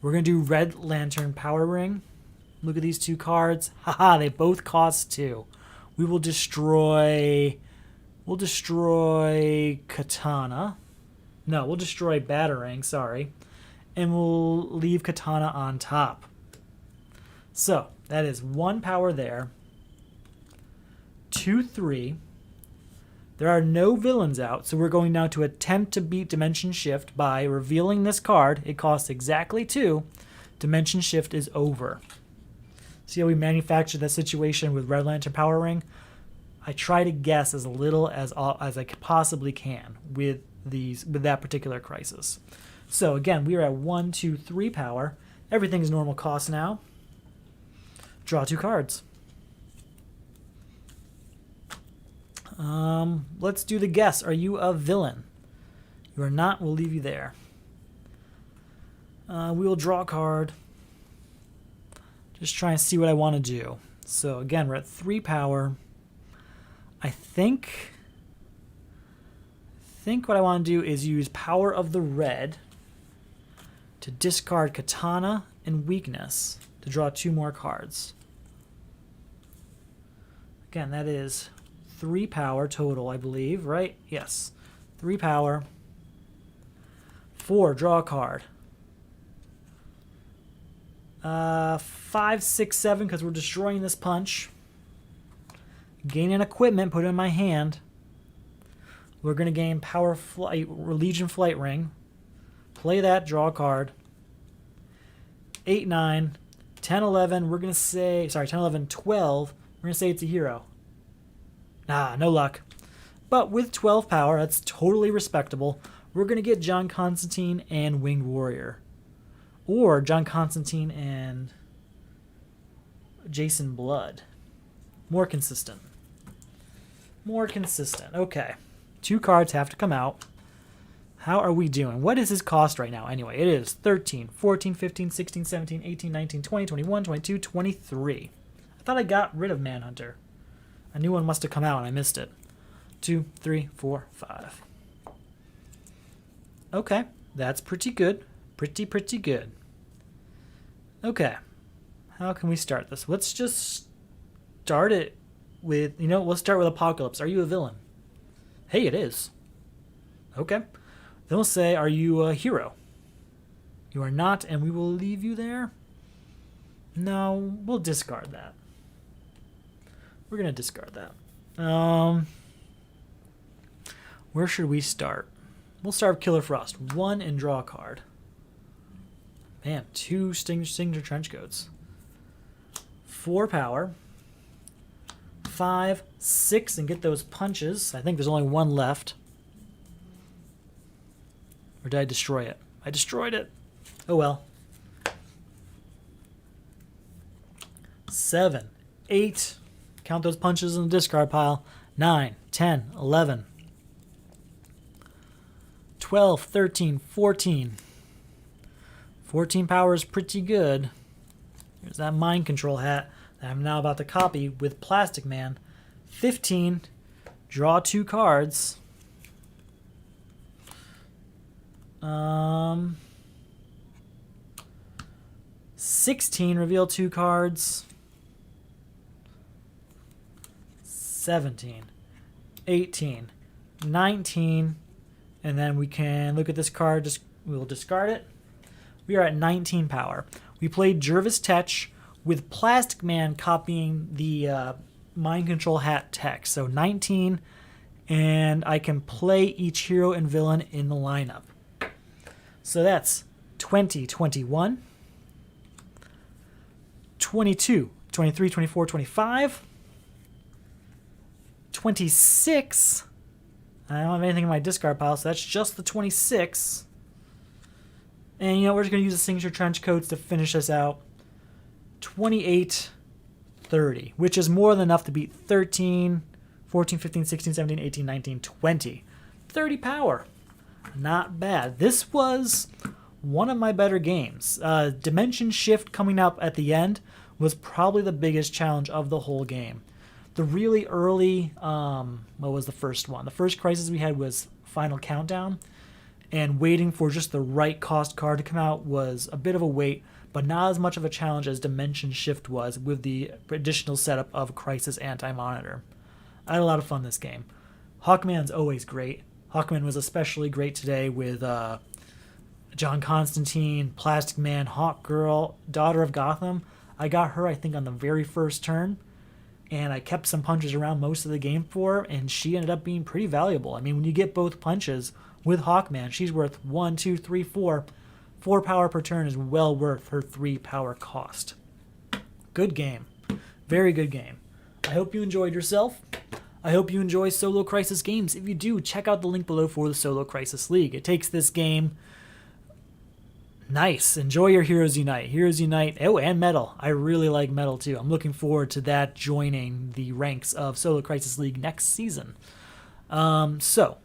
We're gonna do Red Lantern Power Ring. Look at these 2 cards. Haha, they both cost 2. We will destroy... We'll destroy Katana. No, we'll destroy Batarang, sorry. And we'll leave Katana on top. So, that is 1 power there. 2, 3. There are no villains out, so we're going now to attempt to beat Dimension Shift by revealing this card. It costs exactly 2. Dimension Shift is over. See how we manufactured that situation with Red Lantern Power Ring? I try to guess as little as I possibly can with that particular crisis. So again, we are at 1, 2, 3 power. Everything's normal cost now. Draw 2 cards. Let's do the guess. Are you a villain? You are not. We'll leave you there. We will draw a card. Just try and see what I want to do. So again, we're at 3 power. I think what I want to do is use Power of the Red to discard Katana and Weakness to draw 2 more cards. Again, that is 3 power total, I believe, right? Yes. 3 power. 4, draw a card. 5, 6, 7, because we're destroying this punch. Gain an equipment, put it in my hand. We're going to gain Power Flight, Legion Flight Ring. Play that, draw a card. 8, 9, 10, 11. We're going to say, 10, 11, 12. We're going to say it's a hero. Ah, no luck. But with 12 power, that's totally respectable. We're going to get John Constantine and Winged Warrior. Or John Constantine and Jason Blood. More consistent. More consistent. Okay. 2 cards have to come out. How are we doing? What is his cost right now? Anyway, it is 13, 14, 15, 16, 17, 18, 19, 20, 21, 22, 23. I thought I got rid of Manhunter. A new one must have come out and I missed it. 2, 3, 4, 5. Okay. That's pretty good. Pretty good. Okay. How can we start this? Let's just start it with, we'll start with Apocalypse. Are you a villain? Hey, it is. Okay. Then we'll say, are you a hero? You are not, and we will leave you there. No, we'll discard that. We're going to discard that. Where should we start? We'll start with Killer Frost. 1 and draw a card. Man, 2 Signature Trenchcoats. 4 power. 5, 6, and get those punches. I think there's only 1 left. Or did I destroy it? I destroyed it. Oh well. 7, 8. Count those punches in the discard pile. 9, 10, 11. 12, 13, 14. 14 power is pretty good. There's that mind control hat that I'm now about to copy with Plastic Man. 15, draw 2 cards. 16, reveal 2 cards. 17, 18, 19, and then we can look at this card. We will discard it. We are at 19 power. We played Jervis Tetch with Plastic Man copying the Mind Control Hat text. So 19, and I can play each hero and villain in the lineup. So that's 20, 21, 22, 23, 24, 25, 26. I don't have anything in my discard pile, so that's just the 26. And you know, we're just going to use the Signature Trenchcoats to finish this out. 28, 30, which is more than enough to beat 13, 14, 15, 16, 17, 18, 19, 20. 30 power. Not bad. This was one of my better games. Dimension Shift coming up at the end was probably the biggest challenge of the whole game. The really early, what was the first one? The first crisis we had was Final Countdown, and waiting for just the right cost card to come out was a bit of a wait, but not as much of a challenge as Dimension Shift was with the additional setup of Crisis Anti-Monitor. I had a lot of fun this game. Hawkman's always great. Hawkman was especially great today with John Constantine, Plastic Man, Hawkgirl, Daughter of Gotham. I got her, I think, on the very first turn, and I kept some punches around most of the game for her, and she ended up being pretty valuable. I mean, when you get both punches with Hawkman, she's worth 1, 2, 3, 4. 4 power per turn is well worth her 3 power cost. Good game. Very good game. I hope you enjoyed yourself. I hope you enjoy Solo Crisis games. If you do, check out the link below for the Solo Crisis League. It takes this game nice. Enjoy your Heroes Unite. Heroes Unite. Oh, and Metal. I really like Metal too. I'm looking forward to that joining the ranks of Solo Crisis League next season. So,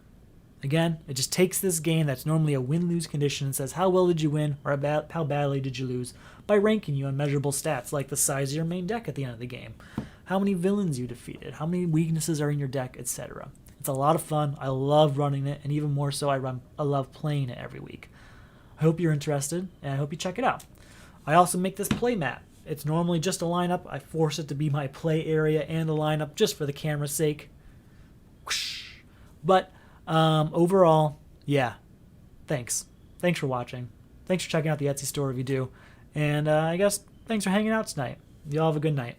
again, it just takes this game that's normally a win-lose condition and says how well did you win or how badly did you lose by ranking you on measurable stats like the size of your main deck at the end of the game, how many villains you defeated, how many weaknesses are in your deck, etc. It's a lot of fun. I love running it, and even more so, I love playing it every week. I hope you're interested, and I hope you check it out. I also make this play mat. It's normally just a lineup. I force it to be my play area and a lineup just for the camera's sake. But overall, yeah, thanks. Thanks for watching. Thanks for checking out the Etsy store if you do. And I guess thanks for hanging out tonight. You all have a good night.